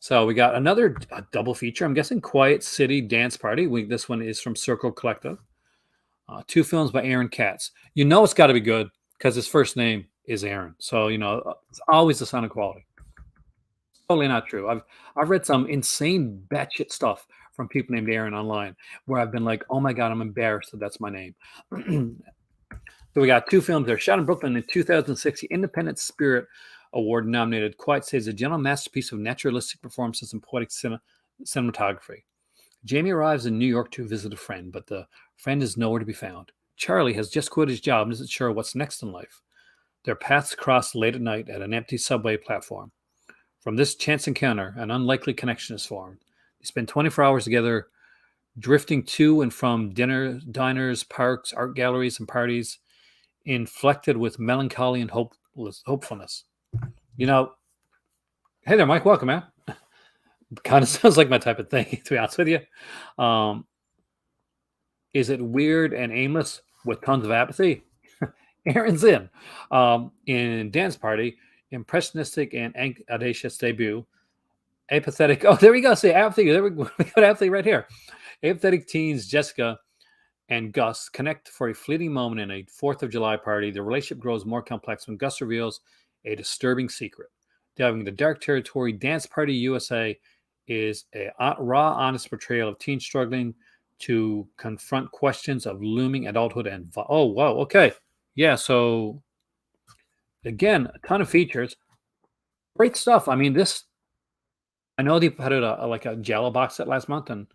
So we got another double feature. I'm guessing Quiet City Dance Party. This one is from Circle Collective. Two films by Aaron Katz. You know it's got to be good because his first name is Aaron. So it's always the sign of quality. Totally not true. I've read some insane batshit stuff from people named Aaron online where I've been like, oh my God, I'm embarrassed that that's my name. So we got two films there. Shot in Brooklyn in 2006, the Independent Spirit Award nominated Quiet City is a general masterpiece of naturalistic performances and poetic cinematography. Jamie arrives in New York to visit a friend, but the friend is nowhere to be found. Charlie has just quit his job and isn't sure what's next in life. Their paths cross late at night at an empty subway platform. From this chance encounter, an unlikely connection is formed. They spend 24 hours together, drifting to and from diners, parks, art galleries, and parties, inflected with melancholy and hopefulness. Hey there, Mike. Welcome, man. Kind of sounds like my type of thing, to be honest with you. Is it weird and aimless with tons of apathy? Aaron's in. In Dance Party, impressionistic and audacious debut. Apathetic. Oh, there we go. See, apathy. There we go. We got apathy right here. Apathetic teens Jessica and Gus connect for a fleeting moment in a 4th of July party. The relationship grows more complex when Gus reveals a disturbing secret. Delving into dark territory, Dance Party USA is a raw, honest portrayal of teens struggling to confront questions of looming adulthood and oh, wow, okay. Yeah, so again, a ton of features. Great stuff. I mean, this I know they put out like a Jello box set last month and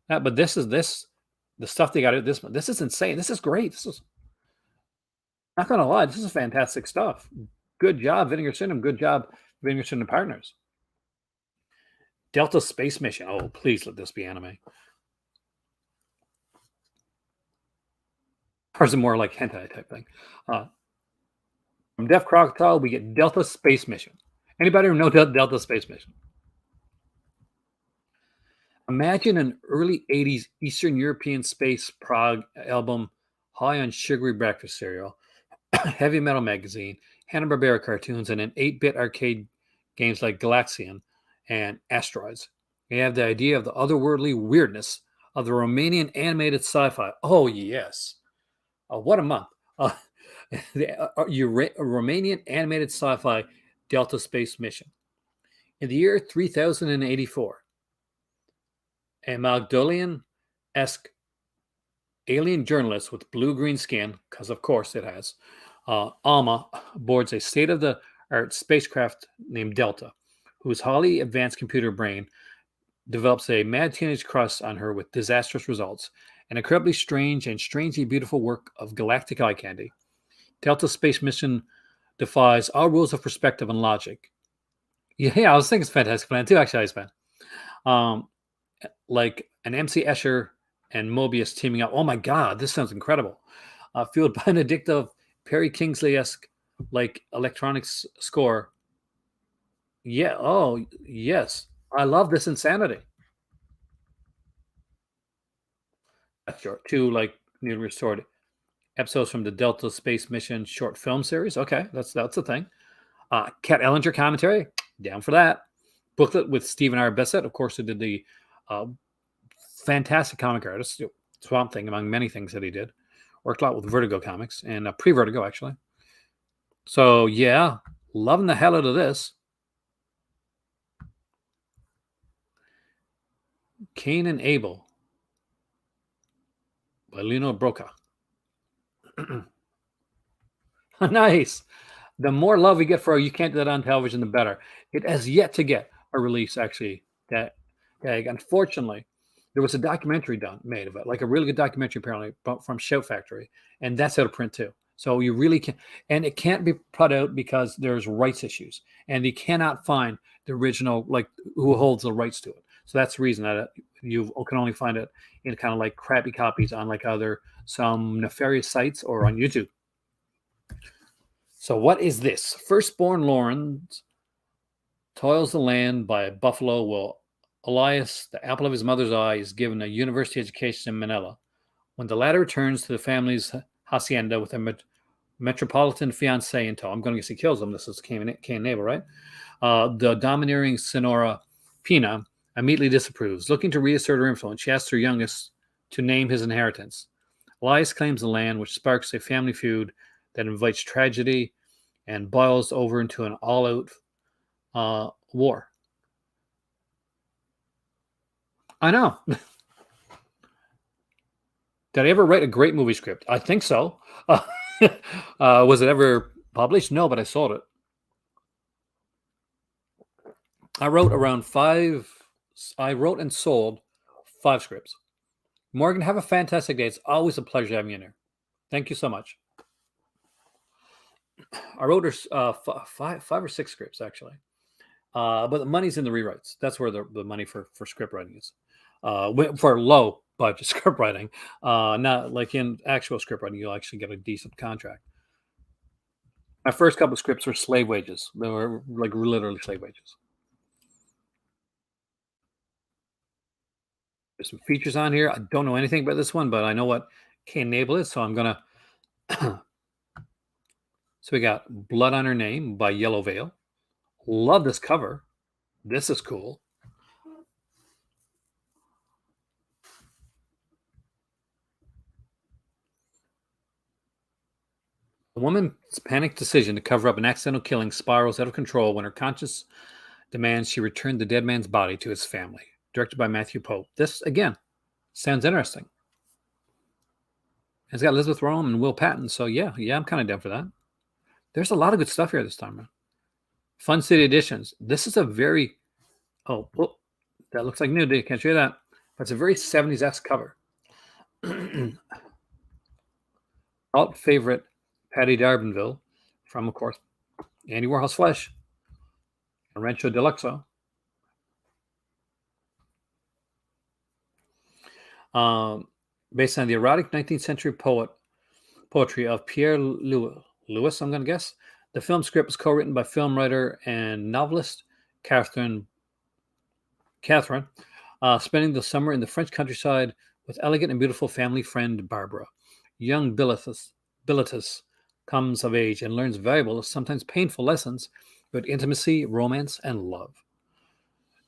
that, but this the stuff they got out this month. This is insane. This is great. This is not gonna lie, this is fantastic stuff. Good job, Vinegar Syndrome. Good job, Vinegar Syndrome Partners. Delta Space Mission. Oh, please let this be anime. Or is it more like hentai type thing? From Deaf Crocodile, we get Delta Space Mission. Anybody know Delta Space Mission? Imagine an early 80s Eastern European space prog album high on sugary breakfast cereal, heavy metal magazine, Hanna-Barbera cartoons, and an 8-bit arcade games like Galaxian and Asteroids. You have the idea of the otherworldly weirdness of the Romanian animated sci-fi. Oh, yes. What a month. The Romanian animated sci-fi Delta Space Mission. In the year 3084, a Magdalene-esque alien journalist with blue-green skin, because of course it has, Alma boards a state-of-the-art spacecraft named Delta, whose highly advanced computer brain develops a mad teenage crush on her with disastrous results. An incredibly strange and strangely beautiful work of galactic eye candy. Delta Space Mission defies all rules of perspective and logic. Yeah, I was thinking it's Fantastic Plan too, actually, I spent. Like an MC Escher and Mobius teaming up. Oh my God, this sounds incredible. Fueled by an addictive Perry Kingsley-esque like electronics score. Yeah, oh yes. I love this insanity. That's short. 2 like newly restored episodes from the Delta Space Mission short film series. Okay, that's a thing. Kat Ellinger commentary, down for that. Booklet with Stephen R. Bissett, of course, who did the fantastic comic artist, Swamp Thing, among many things that he did. Worked a lot with Vertigo Comics and pre-Vertigo, actually. So, yeah, loving the hell out of this. Cain and Abel by Lino Broca. Nice. The more love we get for You Can't Do That on Television, the better. It has yet to get a release, actually. Unfortunately, there was a documentary made of it, like a really good documentary, apparently, from Shout Factory, and that's out of print too. So you really can, and it can't be put out because there's rights issues, and you cannot find the original, like who holds the rights to it. So that's the reason that you can only find it in kind of like crappy copies on like either some nefarious sites or on YouTube. So what is this? Firstborn Lawrence toils the land by a buffalo while Elias, the apple of his mother's eye, is given a university education in Manila. When the latter returns to the family's hacienda with a metropolitan fiancé in tow, I'm going to guess he kills him. This is Cain and Abel, right? The domineering Sonora Pina immediately disapproves. Looking to reassert her influence, she asks her youngest to name his inheritance. Elias claims the land, which sparks a family feud that invites tragedy and boils over into an all-out war. I know. Did I ever write a great movie script? I think so. Was it ever published? No, but I sold it. I wrote and sold 5 scripts. Morgan, have a fantastic day. It's always a pleasure having you in here. Thank you so much. I wrote her 5 or 6 scripts, actually. But the money's in the rewrites. That's where the money for script writing is. For low budget script writing, not like in actual script writing, you'll actually get a decent contract. My first couple of scripts were slave wages. They were like literally slave wages. There's some features on here. I don't know anything about this one, but I know what Cain and Abel is, so I'm gonna. So we got Blood on Her Name by Yellow Veil. Love this cover. This is cool. A woman's panicked decision to cover up an accidental killing spirals out of control when her conscience demands she return the dead man's body to his family. Directed by Matthew Pope. This, again, sounds interesting. It's got Elizabeth Rome and Will Patton, so yeah, I'm kind of down for that. There's a lot of good stuff here this time, man. Fun City Editions. This is a very... Oh, that looks like nudity. Can't show you that. But it's a very 70s-esque cover. Alt favorite Patty D'Arbanville from, of course, Andy Warhol's Flesh and Rancho Deluxo. Based on the erotic 19th century poetry of Pierre Lewis, I'm going to guess. The film script was co-written by film writer and novelist Catherine, spending the summer in the French countryside with elegant and beautiful family friend Barbara. Young Bilitis comes of age and learns valuable, sometimes painful lessons about intimacy, romance, and love.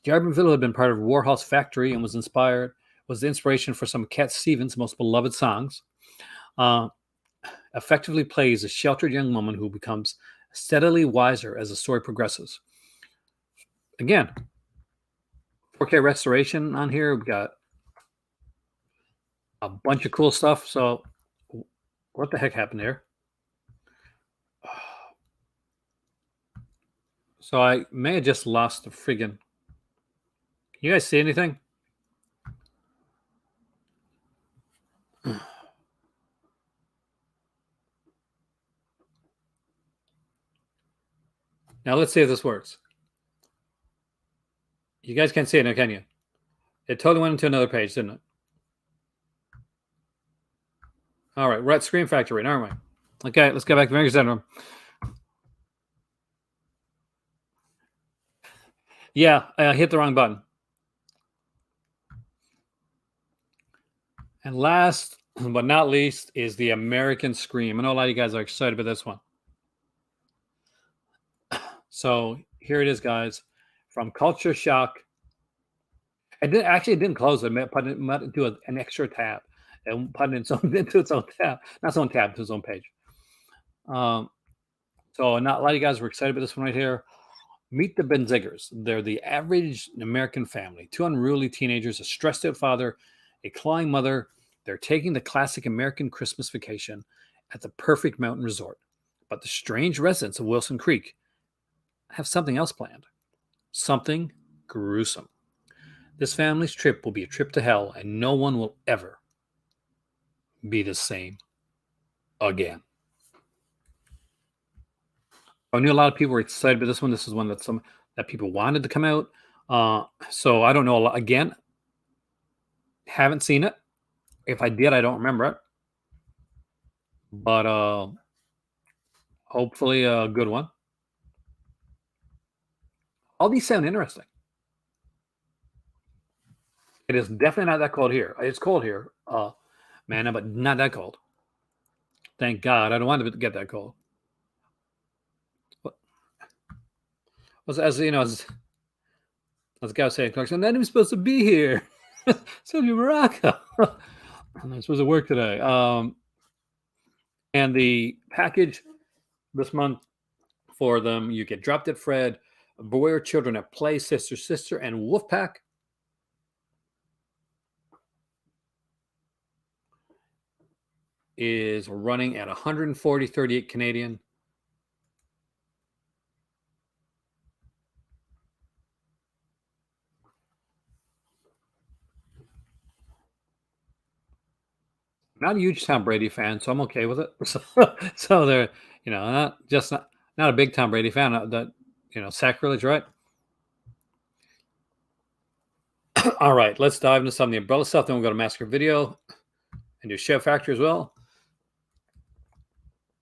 D'Arbanville had been part of Warhol's Factory and was the inspiration for some of Cat Stevens' most beloved songs. Effectively plays a sheltered young woman who becomes steadily wiser as the story progresses. Again, 4K restoration on here. We've got a bunch of cool stuff. So what the heck happened here? So I may have just lost the friggin'... Can you guys see anything? Now let's see if this works. You guys can't see it now, can you? It totally went into another page, didn't it? All right, we're at Scream Factory, aren't we? Okay, let's get back to Vinegar Syndrome. Yeah, I hit the wrong button. And last but not least is the American Scream. I know a lot of you guys are excited about this one. So here it is, guys. From Culture Shock. It didn't close it. It do an extra tab and put it into its own tab. Not its own tab, to its own page. So not a lot of you guys were excited about this one right here. Meet the Benzigers. They're the average American family. Two unruly teenagers, a stressed out father, a clawing mother. They're taking the classic American Christmas vacation at the perfect mountain resort. But the strange residents of Wilson Creek have something else planned. Something gruesome. This family's trip will be a trip to hell, and no one will ever be the same again. I knew a lot of people were excited about this one. This is one that people wanted to come out. So I don't know. Again, haven't seen it. If I did, I don't remember it. But hopefully a good one. All these sound interesting. It is definitely not that cold here. It's cold here, man, but not that cold. Thank God. I don't want it to get that cold. As the guy was saying, Clarkson, I'm not even supposed to be here. It's supposed to be Morocco. I'm supposed to work today. And the package this month for them, you get Drop Dead Fred, Boy or Children at Play, Sister, and Wolfpack. Is running at 140.38 Canadian. Not a huge Tom Brady fan, so I'm okay with it. So they're, not a big Tom Brady fan. That, sacrilege, right? All right, let's dive into some of the umbrella stuff. Then we'll go to Massacre Video and do Chef Factory as well.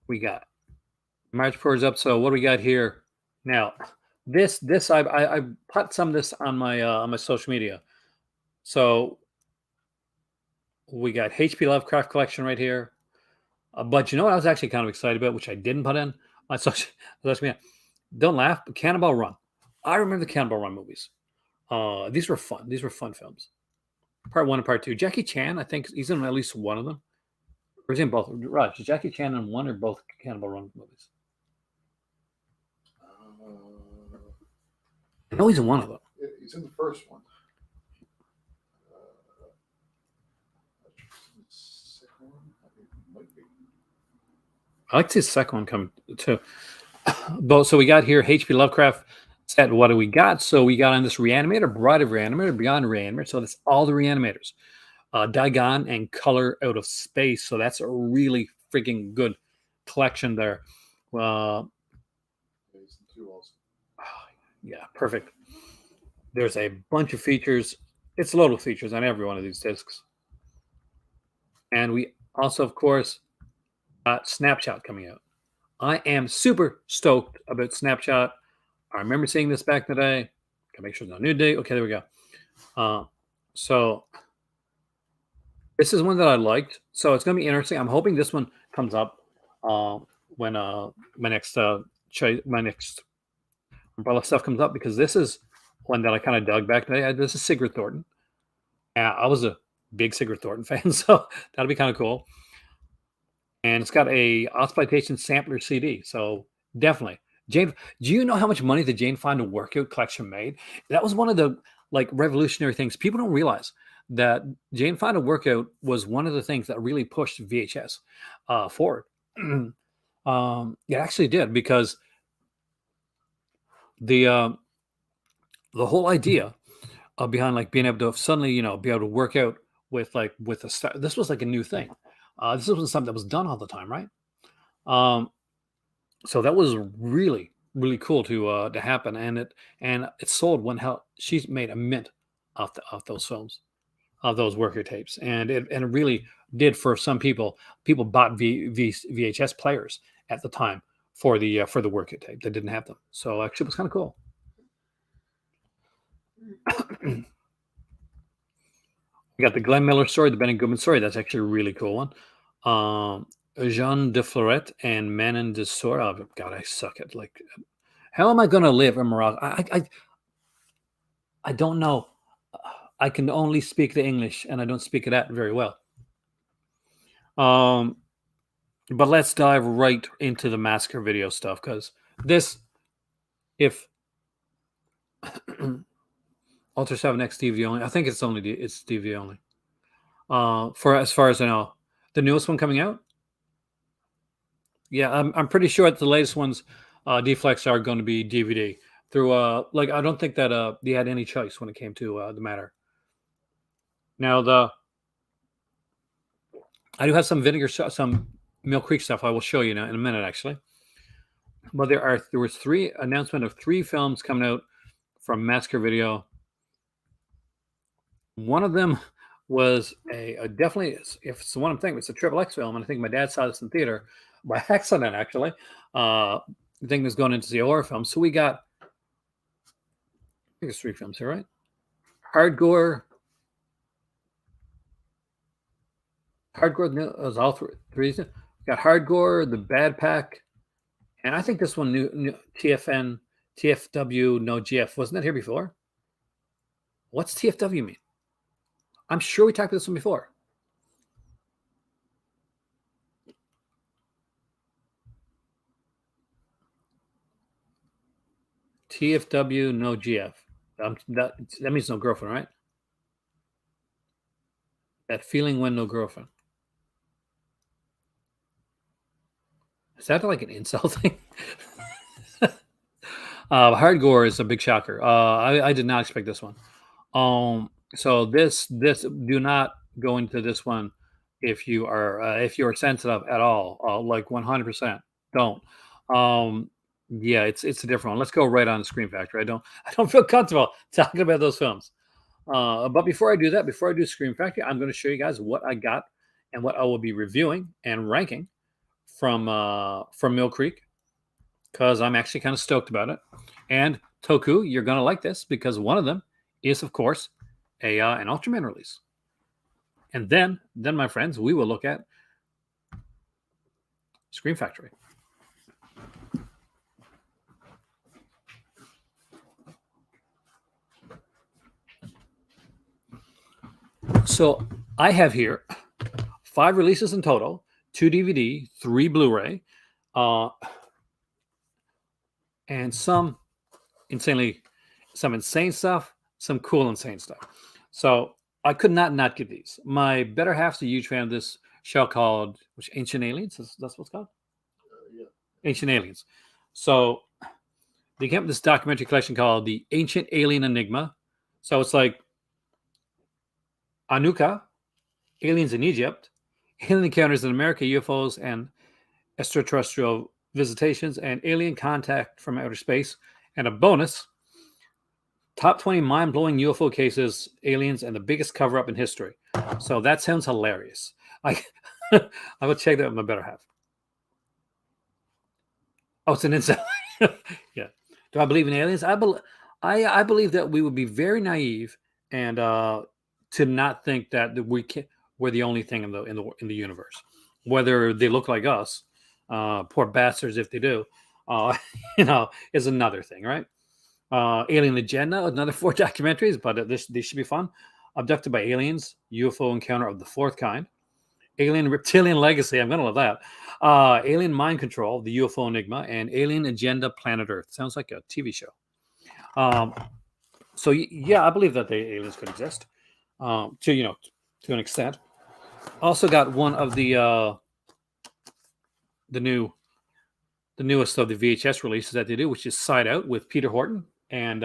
We got March pours up. So what do we got here? Now, this I put some of this on my social media. So we got HP Lovecraft Collection right here. But you know what I was actually kind of excited about, which I didn't put in my social media? Don't laugh, but Cannonball Run. I remember the Cannonball Run movies. These were fun. These were fun films. Part one and part two. Jackie Chan, I think he's in at least one of them. Or is he in both? Right. Is Jackie Chan in one or both Cannonball Run movies? I know he's in one of them. He's in the first one. Second one? I think it might be. I like to see the second one come too. But so we got here H.P. Lovecraft said, what do we got? So we got on this Reanimator, Bride of Reanimator, Beyond Reanimator. So that's all the Reanimators. Dagon and Color Out of Space. So that's a really freaking good collection there. He's in two also. Yeah, perfect. There's a bunch of features. It's loaded with features on every one of these discs. And we also, of course, got Snapshot coming out. I am super stoked about Snapshot. I remember seeing this back in the day. Gotta make sure there's no new date. Okay, there we go. So this is one that I liked. So it's gonna be interesting. I'm hoping this one comes up when my next umbrella stuff comes up, because this is one that I kind of dug back today. This is Sigurd Thornton. I was a big Sigurd Thornton fan, so that'll be kind of cool. And it's got a exploitation sampler CD, so definitely. Jane, do you know how much money the Jane Fonda Workout collection made? That was one of the revolutionary things. People don't realize that Jane Fonda Workout was one of the things that really pushed VHS forward. It actually did, because the whole idea behind being able to suddenly be able to work out with a star. This was like a new thing. This was something that was done all the time, right? So that was really, really cool to happen, and it sold one hell. She made a mint off those films, of those worker tapes, and it really did for some people. People bought VHS players at the time for the worker tape. They didn't have them, so actually it was kind of cool. We got the Glenn Miller story, the Benny Goodman story. That's actually a really cool one. Jean de Florette and Manon de Sor. Oh, God, I suck at how am I going to live in Morocco? I don't know. I can only speak the English, and I don't speak that very well. But let's dive right into the Massacre video stuff, because this, if Ultra 7X DVD only, I think it's DVD only. For as far as I know, the newest one coming out. Yeah, I'm pretty sure that the latest ones, deflex, are going to be DVD through. I don't think that they had any choice when it came to the matter. Now I do have some some Mill Creek stuff I will show you now in a minute, actually. But there was announcement of 3 films coming out from Massacre Video. One of them was definitely, if it's the one I'm thinking, it's a XXX film, and I think my dad saw this in theater by accident, actually. The thing was going in to see a horror film. So we got, I think it's 3 films here, right? Hardcore was all 3. We got Hardcore, The Bad Pack, and I think this one new TFW No GF. Wasn't that here before? What's TFW mean? I'm sure we talked about this one before. TFW No GF. That means no girlfriend, right? That feeling when no girlfriend. Is that like an insult thing? Hardcore is a big shocker. I did not expect this one. So this do not go into this one if you are sensitive at all. 100%. Don't. Yeah, it's a different one. Let's go right on Scream Factory. I don't feel comfortable talking about those films. But before I do that, before I do Scream Factory, I'm going to show you guys what I got and what I will be reviewing and ranking from Mill Creek, because I'm actually kind of stoked about it. And Toku, you're going to like this, because one of them is, of course, an Ultraman release. And then, my friends, we will look at Scream Factory. So I have here 5 releases in total, 2 DVD, 3 Blu-ray, and some insane stuff, some cool insane stuff. So I could not get these. My better half's a huge fan of this show called Ancient Aliens. That's what it's called? Yeah. Ancient Aliens. So they came up with this documentary collection called The Ancient Alien Enigma. So it's like Anuka, aliens in Egypt, alien encounters in America, UFOs and extraterrestrial visitations, and alien contact from outer space. And a bonus, top 20 mind-blowing UFO cases, aliens, and the biggest cover-up in history. So that sounds hilarious. I will check that with my better half. Oh, it's an inside. Yeah. Do I believe in aliens? I believe that we would be very naive and to not think that we're the only thing in the universe. Whether they look like us, poor bastards if they do, is another thing, right? Alien Agenda, another 4 documentaries, but these should be fun. Abducted by Aliens, UFO Encounter of the Fourth Kind, Alien Reptilian Legacy, I'm going to love that, Alien Mind Control, the UFO Enigma, and Alien Agenda Planet Earth. Sounds like a TV show. So yeah, I believe that the aliens could exist to an extent. Also got one of the newest of the VHS releases that they do, which is Side Out with Peter Horton and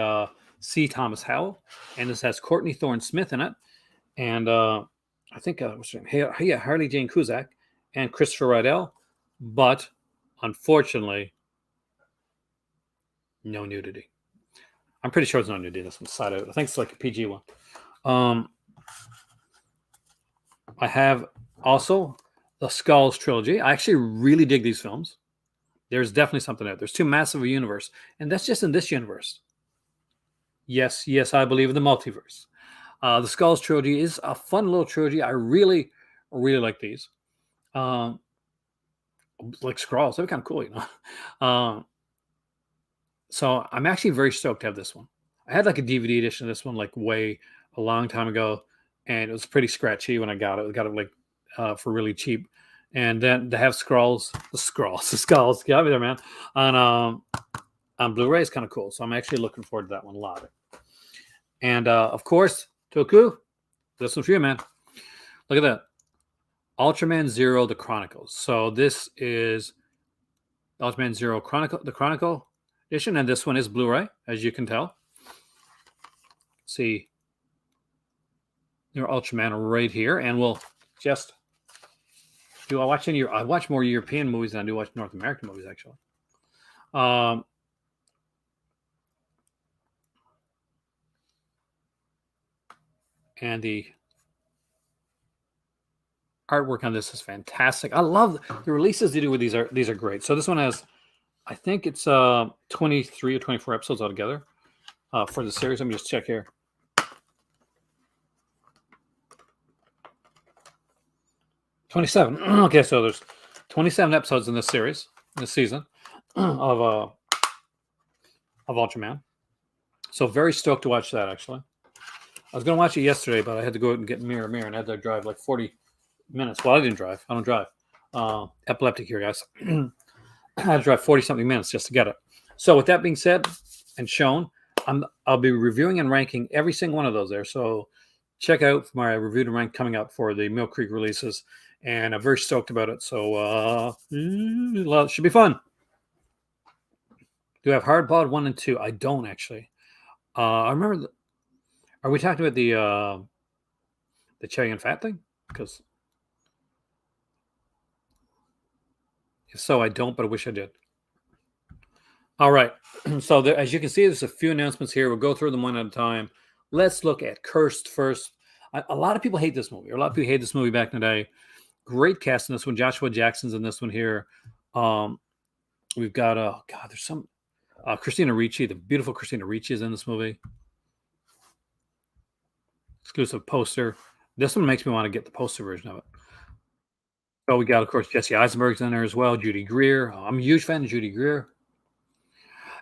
C. Thomas Howell, and this has Courtney Thorne Smith in it, and I think what's her name? Yeah, Harley Jane Kuzak and Christopher Rydell, but unfortunately, no nudity. I'm pretty sure it's no nudity. This one's Side Out. I think it's like a PG one. I have also the Skulls trilogy. I actually really dig these films. There's definitely something out. There's too massive a universe, and that's just in this universe. Yes, I believe in the multiverse. The Skulls trilogy is a fun little trilogy. I really like these. Like Skrulls, they're kind of cool, So I'm actually very stoked to have this one. I had like a DVD edition of this one, like way a long time ago, and it was pretty scratchy when I got it. I got it like for really cheap. And then to have the Skulls, got me there, man. On Blu-ray is kind of cool. So I'm actually looking forward to that one a lot. And of course, Toku, this one's for you, man. Look at that. Ultraman Zero, The Chronicles. So this is Ultraman Zero the Chronicle edition, and this one is Blu-ray, as you can tell. See your Ultraman right here, and we'll just I watch more European movies than I do watch North American movies, actually. And the artwork on this is fantastic. I love the releases they do with these are great. So this one has, I think it's 23 or 24 episodes altogether for the series. Let me just check here. $27. Okay, so there's 27 episodes in this series, this season of Ultraman. So very stoked to watch that, actually. I was going to watch it yesterday, but I had to go out and get Mirror, and I had to drive like 40 minutes. Well, I didn't drive. I don't drive. Epileptic here, guys. I had to drive 40-something minutes just to get it. So with that being said and shown, I'll be reviewing and ranking every single one of those there. So check out my review and rank coming up for the Mill Creek releases. And I'm very stoked about it. So it should be fun. Do I have Hardball 1 and 2? I don't, actually. I remember... Are we talking about the Cherry and Fat thing? Because if so, I don't, but I wish I did. All right. So as you can see, there's a few announcements here. We'll go through them one at a time. Let's look at Cursed first. A lot of people hate this movie. A lot of people hate this movie back in the day. Great cast in this one. Joshua Jackson's in this one here. We've got there's some Christina Ricci. The beautiful Christina Ricci is in this movie. Exclusive poster. This one makes me want to get the poster version of it. So we got, of course, Jesse Eisenberg's in there as well. Judy Greer. I'm a huge fan of Judy Greer.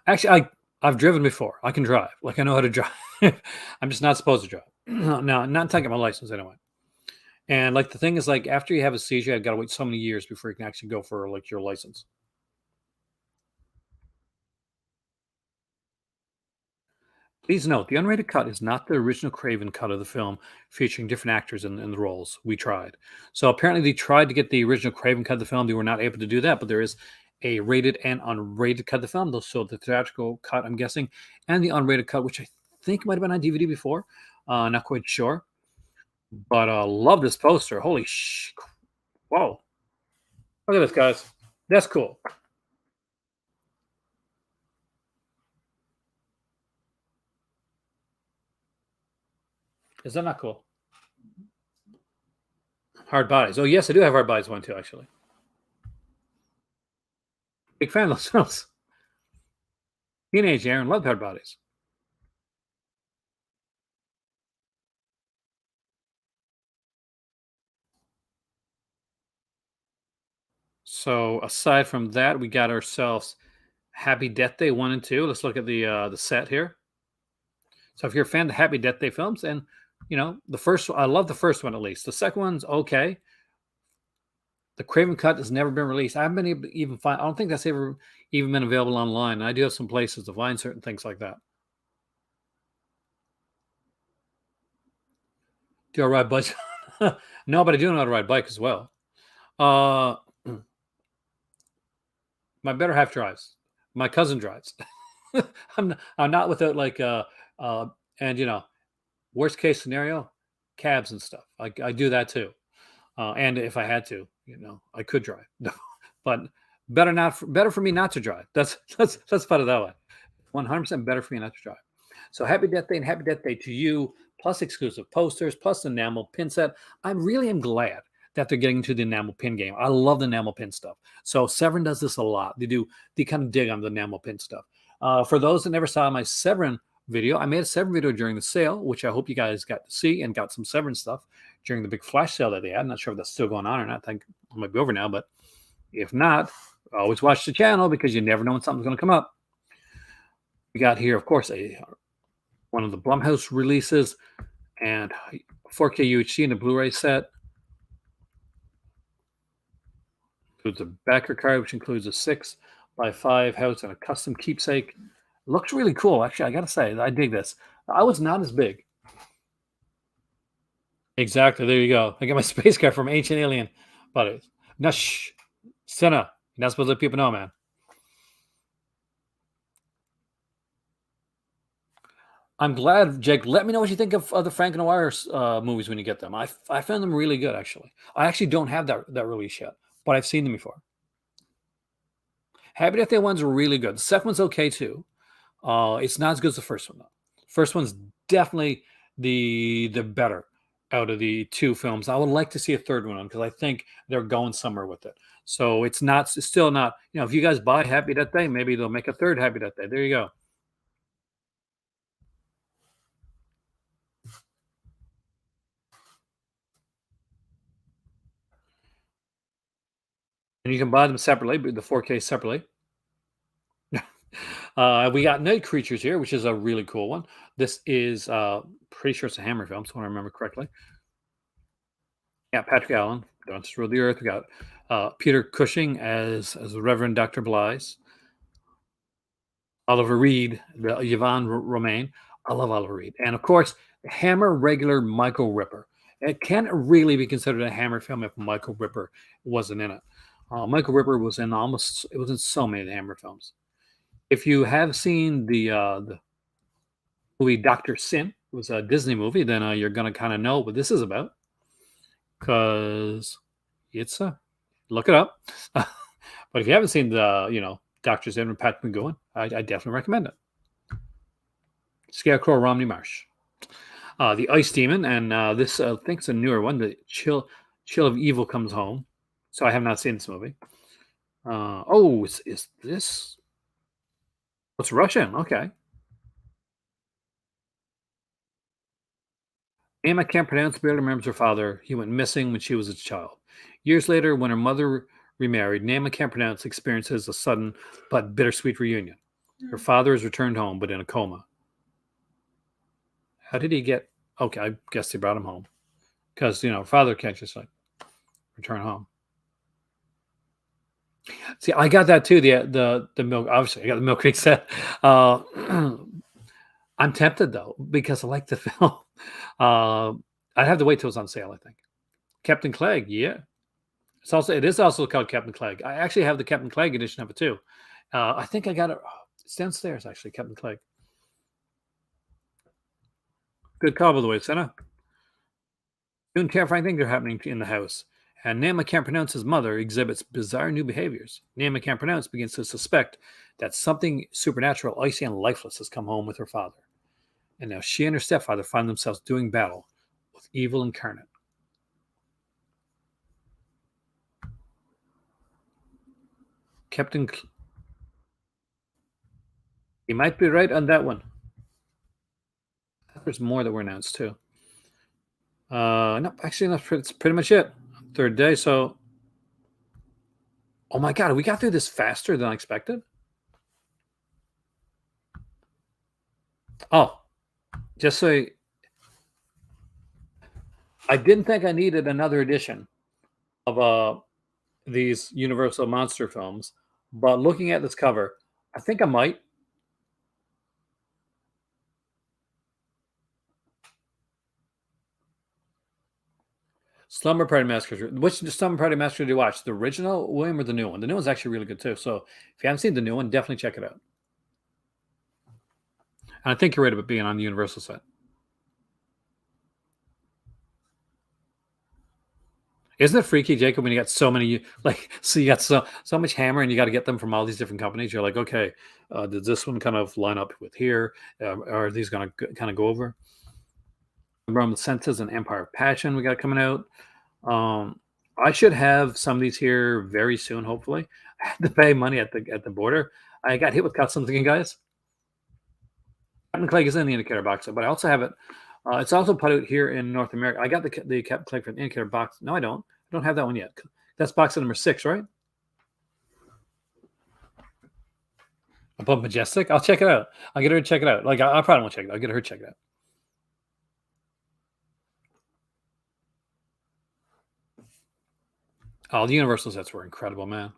Actually, I've driven before. I can drive. Like, I know how to drive. I'm just not supposed to drive. No, not taking my license anyway. And like the thing is, like after you have a seizure, I've got to wait so many years before you can actually go for like your license. Please note, the unrated cut is not the original Craven cut of the film featuring different actors in the roles. We tried. So apparently they tried to get the original Craven cut of the film. They were not able to do that, but there is a rated and unrated cut of the film. They'll show the theatrical cut, I'm guessing, and the unrated cut, which I think might have been on DVD before. Not quite sure. But love this poster. Holy sh! Whoa. Look at this, guys. That's cool. Is that not cool? Hard Bodies. Oh, yes, I do have Hard Bodies 1 too, actually. Big fan of those films. Teenage Aaron loved Hard Bodies. So aside from that, we got ourselves Happy Death Day 1 and 2. Let's look at the set here. So if you're a fan of the Happy Death Day films, and the first one, I love the first one at least. The second one's okay. The Craven cut has never been released. I haven't been able to even find. I don't think that's ever even been available online. I do have some places to find certain things like that. Do I ride bikes? No, but I do know how to ride bike as well. My better half drives. My cousin drives. I'm not without like and worst case scenario, cabs and stuff. I do that too. And if I had to, I could drive. But better for me not to drive. Let's put it that way. 100% better for me not to drive. So Happy Death Day and Happy Death Day to you, plus exclusive posters, plus the enamel pin set. I really am glad that they're getting into the enamel pin game. I love the enamel pin stuff. So Severin does this a lot. They kind of dig on the enamel pin stuff. For those that never saw my Severin video, I made a Severin video during the sale, which I hope you guys got to see and got some Severin stuff during the big flash sale that they had. I'm not sure if that's still going on or not. I think it might be over now, but if not, always watch the channel because you never know when something's going to come up. We got here, of course, one of the Blumhouse releases and 4K UHD in a Blu-ray set. Includes a backer card, which includes a 6x5 house and a custom keepsake. Looks really cool, actually. I gotta say, I dig this. I was not as big. Exactly. There you go. I got my space car from Ancient Alien, but Nush, Senna. You're not supposed to let people know, man. I'm glad, Jake. Let me know what you think of the Frank Noir movies when you get them. I found them really good, actually. I actually don't have that release yet, but I've seen them before. Happy Death Day ones are really good. The second one's okay too. It's not as good as the first one though. First one's definitely the better out of the two films. I would like to see a third one because I think they're going somewhere with it. So it's still not. If you guys buy Happy Death Day, maybe they'll make a third Happy Death Day. There you go. And you can buy them separately, but the 4K separately. We got Night Creatures here, which is a really cool one. This is pretty sure it's a Hammer film, so I remember correctly. Yeah, Patrick Allen, Don't Rule the Earth. We got Peter Cushing as the Reverend Dr. Blythe. Oliver Reed, Yvonne Romaine. I love Oliver Reed. And of course, Hammer regular Michael Ripper. It can't really be considered a Hammer film if Michael Ripper wasn't in it. Michael Ripper was in so many of the Hammer films. If you have seen the movie Dr. Sin, it was a Disney movie, then you're going to kind of know what this is about. Because it's look it up. But if you haven't seen the, Dr. Sin with Patrick McGowan, I definitely recommend it. Scarecrow Romney Marsh. The Ice Demon, and this I think it's a newer one. The Chill of Evil Comes Home. So I have not seen this movie. Is this? It's Russian. Okay. Name I can't pronounce. Barely remembers her father. He went missing when she was a child. Years later, when her mother remarried, name I can't pronounce experiences a sudden but bittersweet reunion. Her father has returned home, but in a coma. How did he get? Okay, I guess they brought him home. because father can't just like return home. See, I got that too. The milk. Obviously, I got the Milk Creek set. I'm tempted though because I like the film. I'd have to wait till it's on sale. I think Captain Clegg. Yeah, it is also called Captain Clegg. I actually have the Captain Clegg edition of it too. I think I got it. It's downstairs actually. Captain Clegg. Good call, by the way, Senna. Soon terrifying things are happening in the house, and Nama can't pronounce his mother exhibits bizarre new behaviors. Nama can't pronounce begins to suspect that something supernatural, icy, and lifeless has come home with her father. And now she and her stepfather find themselves doing battle with evil incarnate. Captain, you might be right on that one. There's more that were announced too. No, actually, that's pretty much it. Third day, so. Oh my God, we got through this faster than I expected. Oh, just so I didn't think I needed another edition of these Universal monster films, but looking at this cover, I think I might. Slumber Party Massacre. Which Slumber Party Massacre do you watch? The original, William, or the new one? The new one's actually really good too. So if you haven't seen the new one, definitely check it out. And I think you're right about being on the Universal set. Isn't it freaky, Jacob, when you got so many, so you got so much Hammer and you got to get them from all these different companies? You're like, okay, does this one kind of line up with here? Are these going to kind of go over? Realm of Senses and Empire of Passion we got coming out. I should have some of these here very soon, hopefully. I had to pay money at the border. I got hit with customs again, guys. Captain Clegg is in the indicator box, but I also have it. It's also put out here in North America. I got the Captain Clegg from the indicator box. No, I don't. I don't have that one yet. That's box number 6, right? Above Majestic. I'll check it out. I'll get her to check it out. I probably won't check it. I'll get her to check it out. Oh, the Universal sets were incredible, man.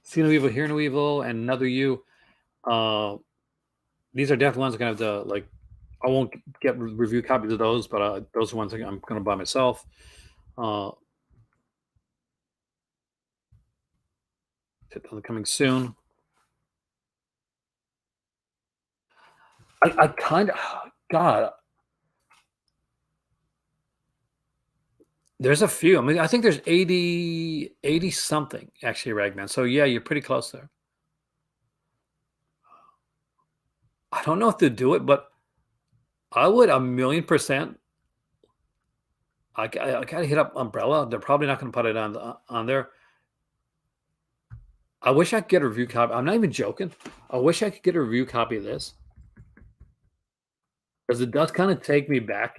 See No Evil, Hear No Evil, and Another You. These are definitely ones I'm going to have to, I won't get review copies of those, but those are ones I'm going to buy myself. Coming soon. I kind of, God. There's a few. I mean, I think there's 80 something actually, Ragman. So yeah, you're pretty close there. I don't know if to do it, but I would 1,000,000%. I gotta hit up Umbrella. They're probably not going to put it on there. I wish I could get a review copy. I'm not even joking. I wish I could get a review copy of this, because it does kind of take me back,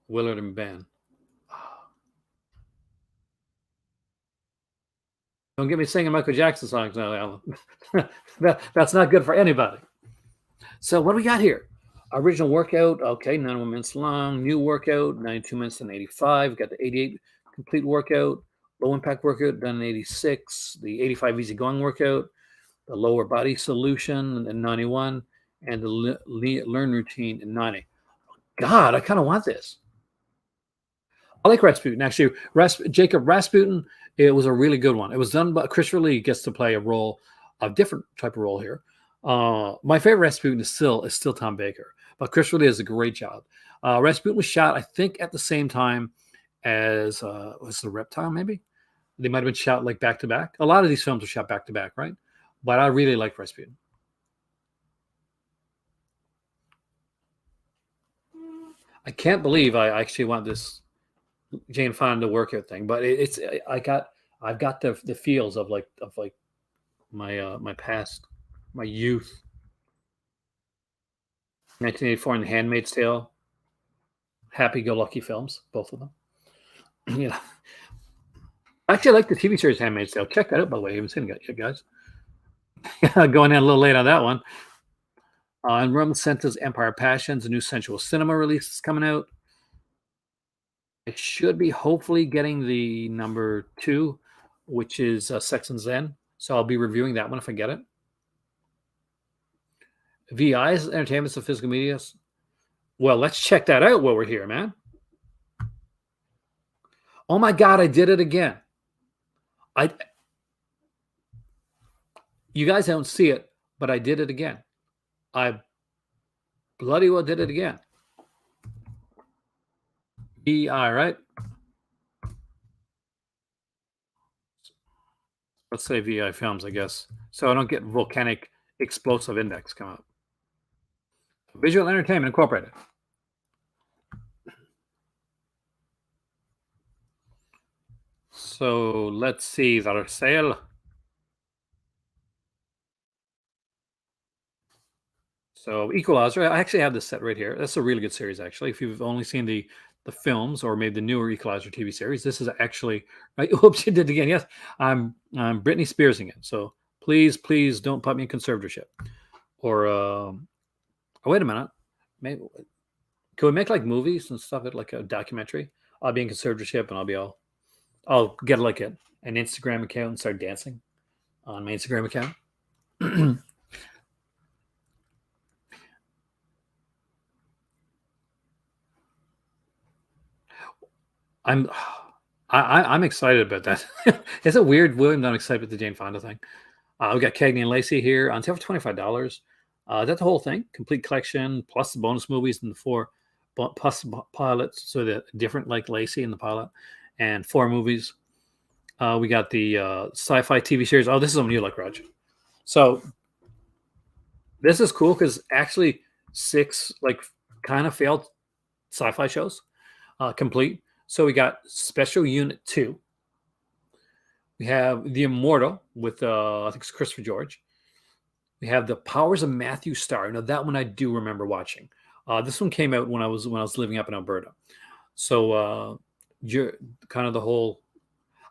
Willard and Ben. Don't get me singing Michael Jackson songs now, Alan. That's not good for anybody. So what do we got here? Original workout, okay, 91 minutes long. New workout, 92 minutes and 85. We got the 88 complete workout. Low impact workout done in 86. The 85 easy going workout. The lower body solution in 91. And the learn routine in 90. God, I kind of want this. I like Rasputin. Actually, Jacob Rasputin, it was a really good one. It was done by Christopher Lee. Gets to play a different type of role here. My favorite Rasputin is still Tom Baker, but Christopher Lee does a great job. Rasputin was shot, I think, at the same time as was the Reptile. Maybe they might have been shot back to back. A lot of these films are shot back to back, right? But I really like Rasputin. I can't believe I actually want this Jane Fonda workout thing, but I've got the feels of my past, my youth. 1984 and The Handmaid's Tale. Happy-go-lucky films, both of them. I actually like the TV series Handmaid's Tale. Check that out, by the way. I haven't seen it yet, guys. Going in a little late on that one. And Rum Sensa's Empire Passions, a new sensual cinema release is coming out. I should be hopefully getting the number 2, which is Sex and Zen. So I'll be reviewing that one if I get it. VI's Entertainment's of Physical Media. Well, let's check that out while we're here, man. Oh my God, I did it again. You guys don't see it, but I did it again. I bloody well did it again. VI, right? Let's say VI Films, I guess. So I don't get volcanic explosive index come up. Visual Entertainment Incorporated. So let's see the sale. So Equalizer, I actually have this set right here. That's a really good series, actually. If you've only seen the films or maybe the newer Equalizer TV series, this is actually right. Oops, you did it again. Yes, I'm Britney Spearsing it. So please don't put me in conservatorship. Or oh, wait a minute, maybe can we make like movies and stuff? It like a documentary. I'll be in conservatorship and I'll get like an Instagram account and start dancing on my Instagram account. I'm excited about that. Is it weird, William, that I'm excited about the Jane Fonda thing? We got Cagney and Lacey here on sale for $25. That's the whole thing, complete collection, plus the bonus movies and the 4 plus pilots, so the different like Lacey in the pilot, and 4 movies. We got the sci-fi TV series. Oh, this is something you like, Raj. So this is cool because actually 6 like kind of failed sci-fi shows complete. So we got Special Unit 2. We have The Immortal with I think it's Christopher George. We have The Powers of Matthew Starr. Now that one I do remember watching. This one came out when I was living up in Alberta. So kind of the whole.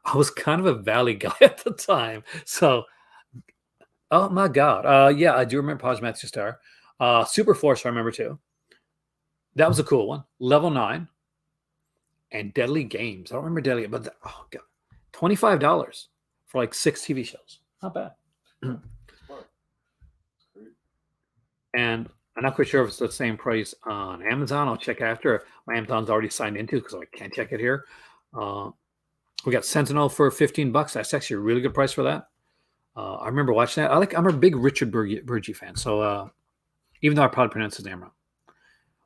I was kind of a Valley guy at the time. So, oh my God, yeah, I do remember Powers of Matthew Starr. Super Force, I remember too. That was a cool one. Level 9. And Deadly Games. I don't remember Deadly, but oh God, $25 for like 6 TV shows. Not bad. And I'm not quite sure if it's the same price on Amazon. I'll check after. My Amazon's already signed into because I can't check it here. We got Sentinel for $15. That's actually a really good price for that. I remember watching that. I'm a big Richard Burgi fan. So even though I probably pronounced his name wrong.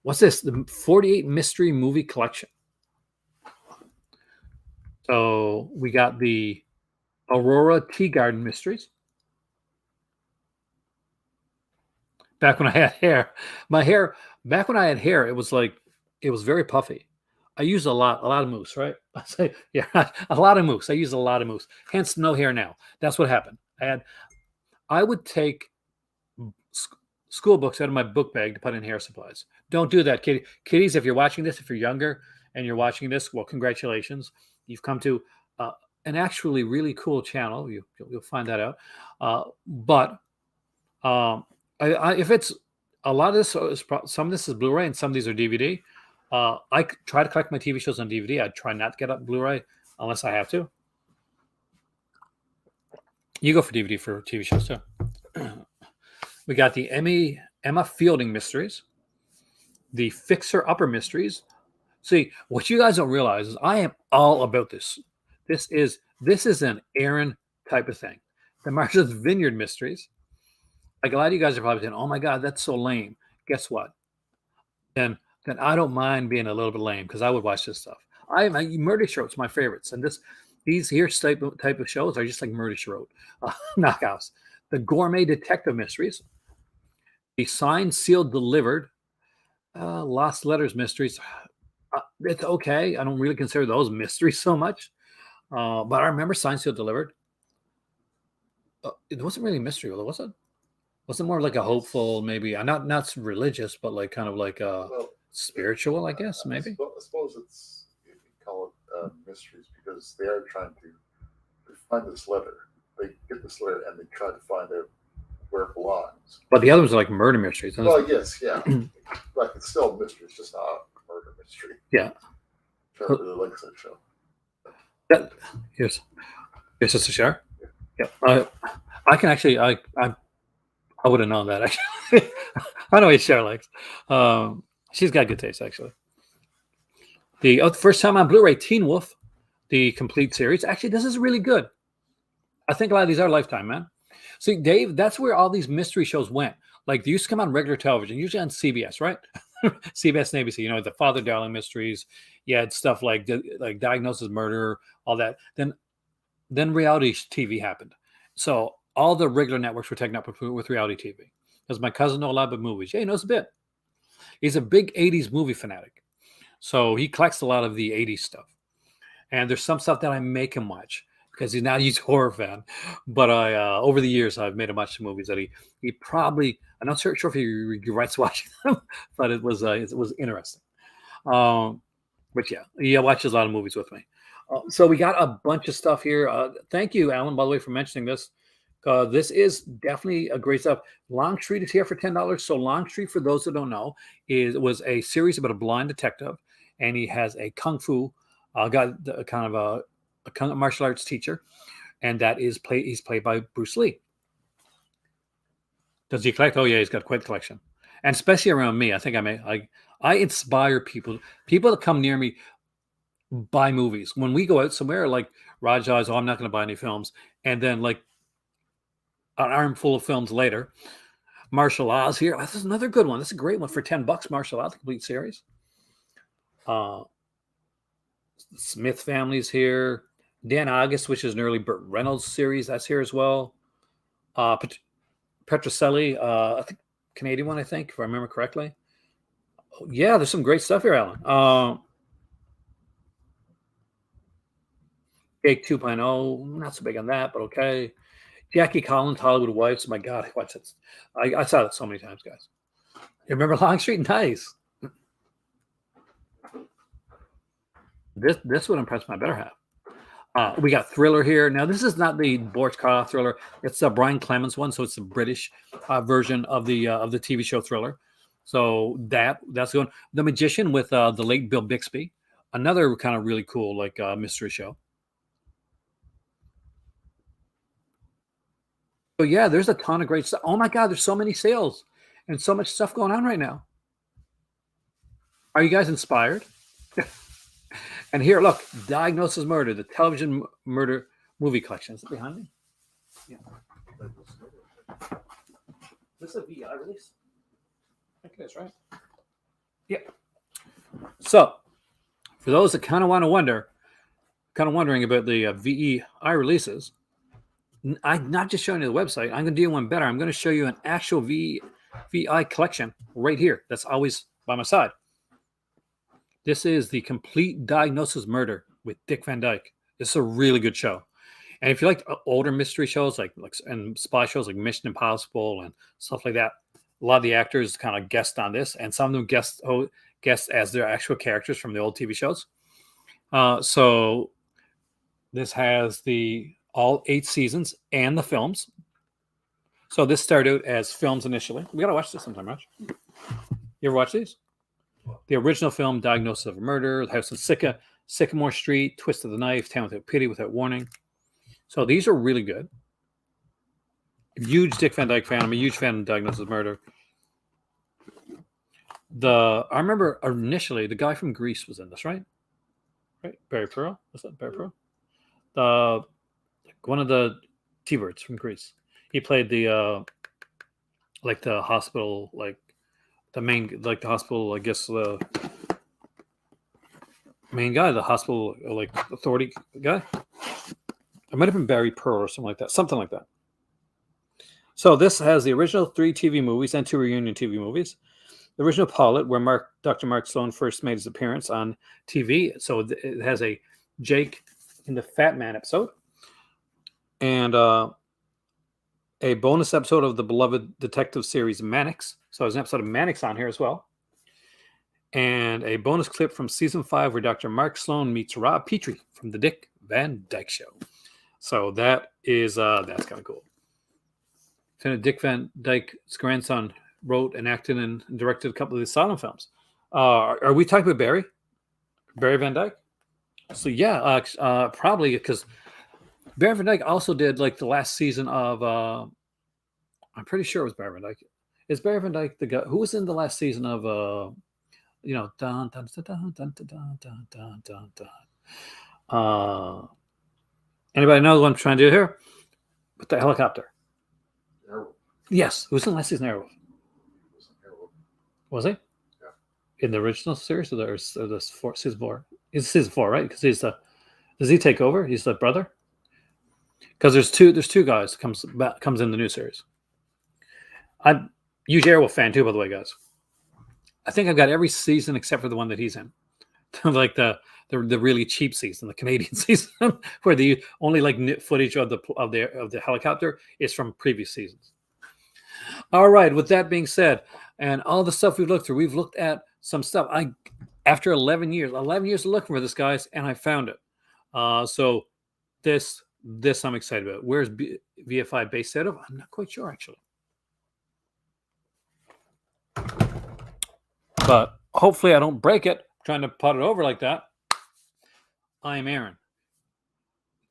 What's this? The 48 Mystery Movie Collection. So we got the Aurora Tea Garden Mysteries. Back when I had hair, back when I had hair, it was very puffy. I used a lot of mousse, right? I say, yeah, a lot of mousse. I used a lot of mousse. Hence, no hair now. That's what happened. I would take school books out of my book bag to put in hair supplies. Don't do that, kiddies. If you're watching this, if you're younger and you're watching this, well, congratulations. You've come to an actually really cool channel. You'll find that out. But if it's a lot of this, some of this is Blu-ray and some of these are DVD. I try to collect my TV shows on DVD. I try not to get up Blu-ray unless I have to. You go for DVD for TV shows too. We got the Emma Fielding mysteries, the Fixer Upper mysteries. See, what you guys don't realize is I am all about this. This is an Aaron type of thing. The Martha's Vineyard mysteries. Like a lot of you guys are probably saying, "Oh my God, that's so lame." Guess what? Then I don't mind being a little bit lame because I would watch this stuff. Murder She Wrote's my favorites, and these here type of shows are just like Murder She Wrote knockouts. The Gourmet Detective mysteries, the Signed, Sealed, Delivered, Lost Letters mysteries. It's okay. I don't really consider those mysteries so much, but I remember Signed, Sealed, Delivered. It wasn't really a mystery, was it? Was it more like a hopeful, maybe not religious, but like kind of like spiritual, I guess, maybe. I suppose it's, you call it mysteries because they find this letter. They get this letter and they try to find out where it belongs. But the other ones are like murder mysteries. Well, yes, yeah. Like it's still a mystery. It's just not a murder mystery. Yeah. Trevor really likes that show. Yes. Your sister Cher? Yeah. I can actually, I would have known that actually. I know what Cher likes. She's got good taste actually. The first time on Blu-ray, Teen Wolf, the complete series. Actually, this is really good. I think a lot of these are Lifetime, man. See, Dave, that's where all these mystery shows went. Like they used to come on regular television, usually on CBS, right? CBS and ABC. You know, the Father Dowling mysteries. You had stuff like Diagnosis Murder, all that. Then reality TV happened. So all the regular networks were taken up with reality TV. Because my cousin knows a lot about movies. Yeah, he knows a bit. He's a big 80s movie fanatic. So he collects a lot of the 80s stuff. And there's some stuff that I make him watch because he's not a huge horror fan. But I over the years, I've made him watch some movies that he probably, I'm not sure if he regrets watching them, but it was interesting. But yeah, he watches a lot of movies with me. So we got a bunch of stuff here. Thank you, Alan, by the way, for mentioning this. This is definitely a great stuff. Longstreet is here for $10. So Longstreet, for those that don't know, was a series about a blind detective, and he has a kung fu kind of a martial arts teacher, and he's played by Bruce Lee. Does he collect? Oh yeah, he's got quite a collection, and especially around me. I think I inspire people that come near me buy movies. When we go out somewhere, like Rajah's, I'm not going to buy any films, and then like an armful of films later, Martial Laws here. This is another good one. This is a great one for $10. Martial Laws, the complete series. Smith family's here. Dan August, which is an early Burt Reynolds series, that's here as well. Petrocelli, I think Canadian one, I think, if I remember correctly. Yeah, there's some great stuff here, Alan. Jake 2.0, not so big on that, but okay. Jackie Collins, Hollywood Wives. My God, I watched it. I saw that so many times, guys. You remember Longstreet? Nice. This would impress my better half. We got Thriller here. Now, this is not the Boris Karloff Thriller. It's the Brian Clemens one, so it's the British version of the TV show Thriller. So that's going. The Magician with the late Bill Bixby, another kind of really cool mystery show. So yeah, there's a ton of great stuff. Oh my God, there's so many sales and so much stuff going on right now. Are you guys inspired? And here, look, Diagnosis Murder, the television murder movie collection. Is it behind me? Yeah. This is a VI release. I think it is, right? Yeah. So, for those that kind of wondering about the VEI releases, I'm not just showing you the website. I'm going to do one better. I'm going to show you an actual VI collection right here. That's always by my side. This is the complete Diagnosis Murder with Dick Van Dyke. This is a really good show. And if you like older mystery shows and spy shows like Mission Impossible and stuff like that, a lot of the actors kind of guest on this, and some of them guest as their actual characters from the old TV shows. So this has all 8 seasons and the films. So this started out as films initially. We got to watch this sometime, Raj. You ever watch these? The original film, Diagnosis of a Murder, The House on Sycamore Street, Twist of the Knife, Town Without Pity, Without Warning. So these are really good. Huge Dick Van Dyke fan. I'm a huge fan of Diagnosis of Murder. I remember initially the guy from Greece was in this, right? Right? Barry Pearl? Was that Barry Pearl? One of the T-Birds from Greece. He played the hospital, the main, the hospital, I guess, the main guy, the hospital, authority guy. It might have been Barry Pearl or something like that. So this has the original 3 TV movies and 2 reunion TV movies. The original pilot, where Dr. Mark Sloan first made his appearance on TV. So it has a Jake in the Fat Man episode. And a bonus episode of the beloved detective series Mannix. So there's an episode of Mannix on here as well. And a bonus clip from season 5 where Dr. Mark Sloan meets Rob Petrie from the Dick Van Dyke Show. So that is that's kind of cool. Dick Van Dyke's grandson wrote and acted and directed a couple of the silent films. Are we talking about Barry Van Dyke? So yeah, probably because Barry Van Dyke also did like the last season of. I'm pretty sure it was Barry Van Dyke. Is Barry Van Dyke the guy who was in the last season of dun dun dun dun dun dun dun dun dun dun dun. Anybody know what I'm trying to do here? With the helicopter. Airwolf. Yes, who was in the last season of Airwolf? Was he? Yeah. In the original series or the season 4? It's season 4, right? Because does he take over? He's the brother? Because there's two guys comes in the new series. I'm a huge Airwolf fan too, by the way, guys. I think I've got every season except for the one that he's in. Like the really cheap season, the Canadian season, where the only like footage of the helicopter is from previous seasons. All right. With that being said, and all the stuff we've looked through, we've looked at some stuff. After 11 years of looking for this, guys, and I found it. So this I'm excited about. Where's VFI based out of? I'm not quite sure actually, but hopefully I don't break it trying to pot it over like that. I am Aaron.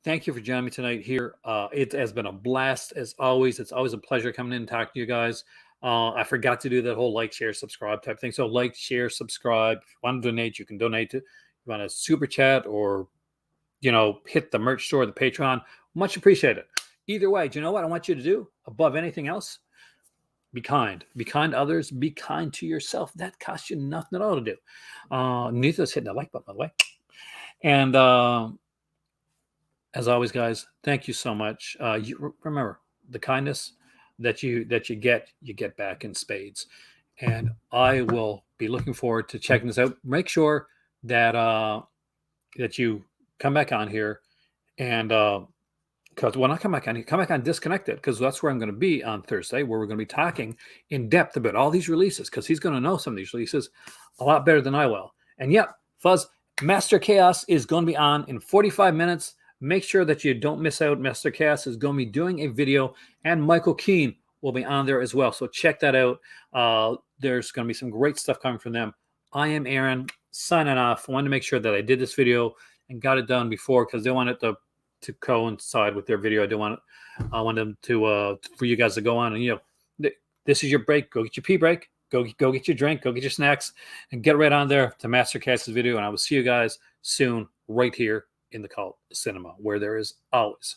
Thank you for joining me tonight here. It has been a blast as always. It's always a pleasure coming in and talking to you guys. I forgot to do that whole like, share, subscribe type thing. So like, share, subscribe. If you want to donate, you can donate to. If you want to super chat or, hit the merch store, the Patreon, much appreciated. Either way, do you know what I want you to do above anything else? Be kind. Be kind to others. Be kind to yourself. That costs you nothing at all to do. Neither is hitting the like button, by the way. And as always, guys, thank you so much. You remember the kindness that you get back in spades. And I will be looking forward to checking this out. Make sure that that you come back on here, and because when I come back on disconnected, because that's where I'm going to be on Thursday, where we're going to be talking in depth about all these releases, because he's going to know some of these releases a lot better than I will. And yep, Fuzz, Master Chaos is going to be on in 45 minutes. Make sure that you don't miss out. Master Chaos is going to be doing a video, and Michael Keane will be on there as well. So check that out. There's going to be some great stuff coming from them. I am Aaron, signing off. I wanted to make sure that I did this video and got it done before, because they wanted to coincide with their video. I want them to for you guys to go on and this is your break. Go get your pee break. Go get your drink. Go get your snacks, and get right on there to Master Chaos's video. And I will see you guys soon, right here in the Cult Cinema, where there is always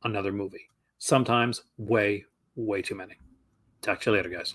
another movie. Sometimes way too many. Talk to you later, guys.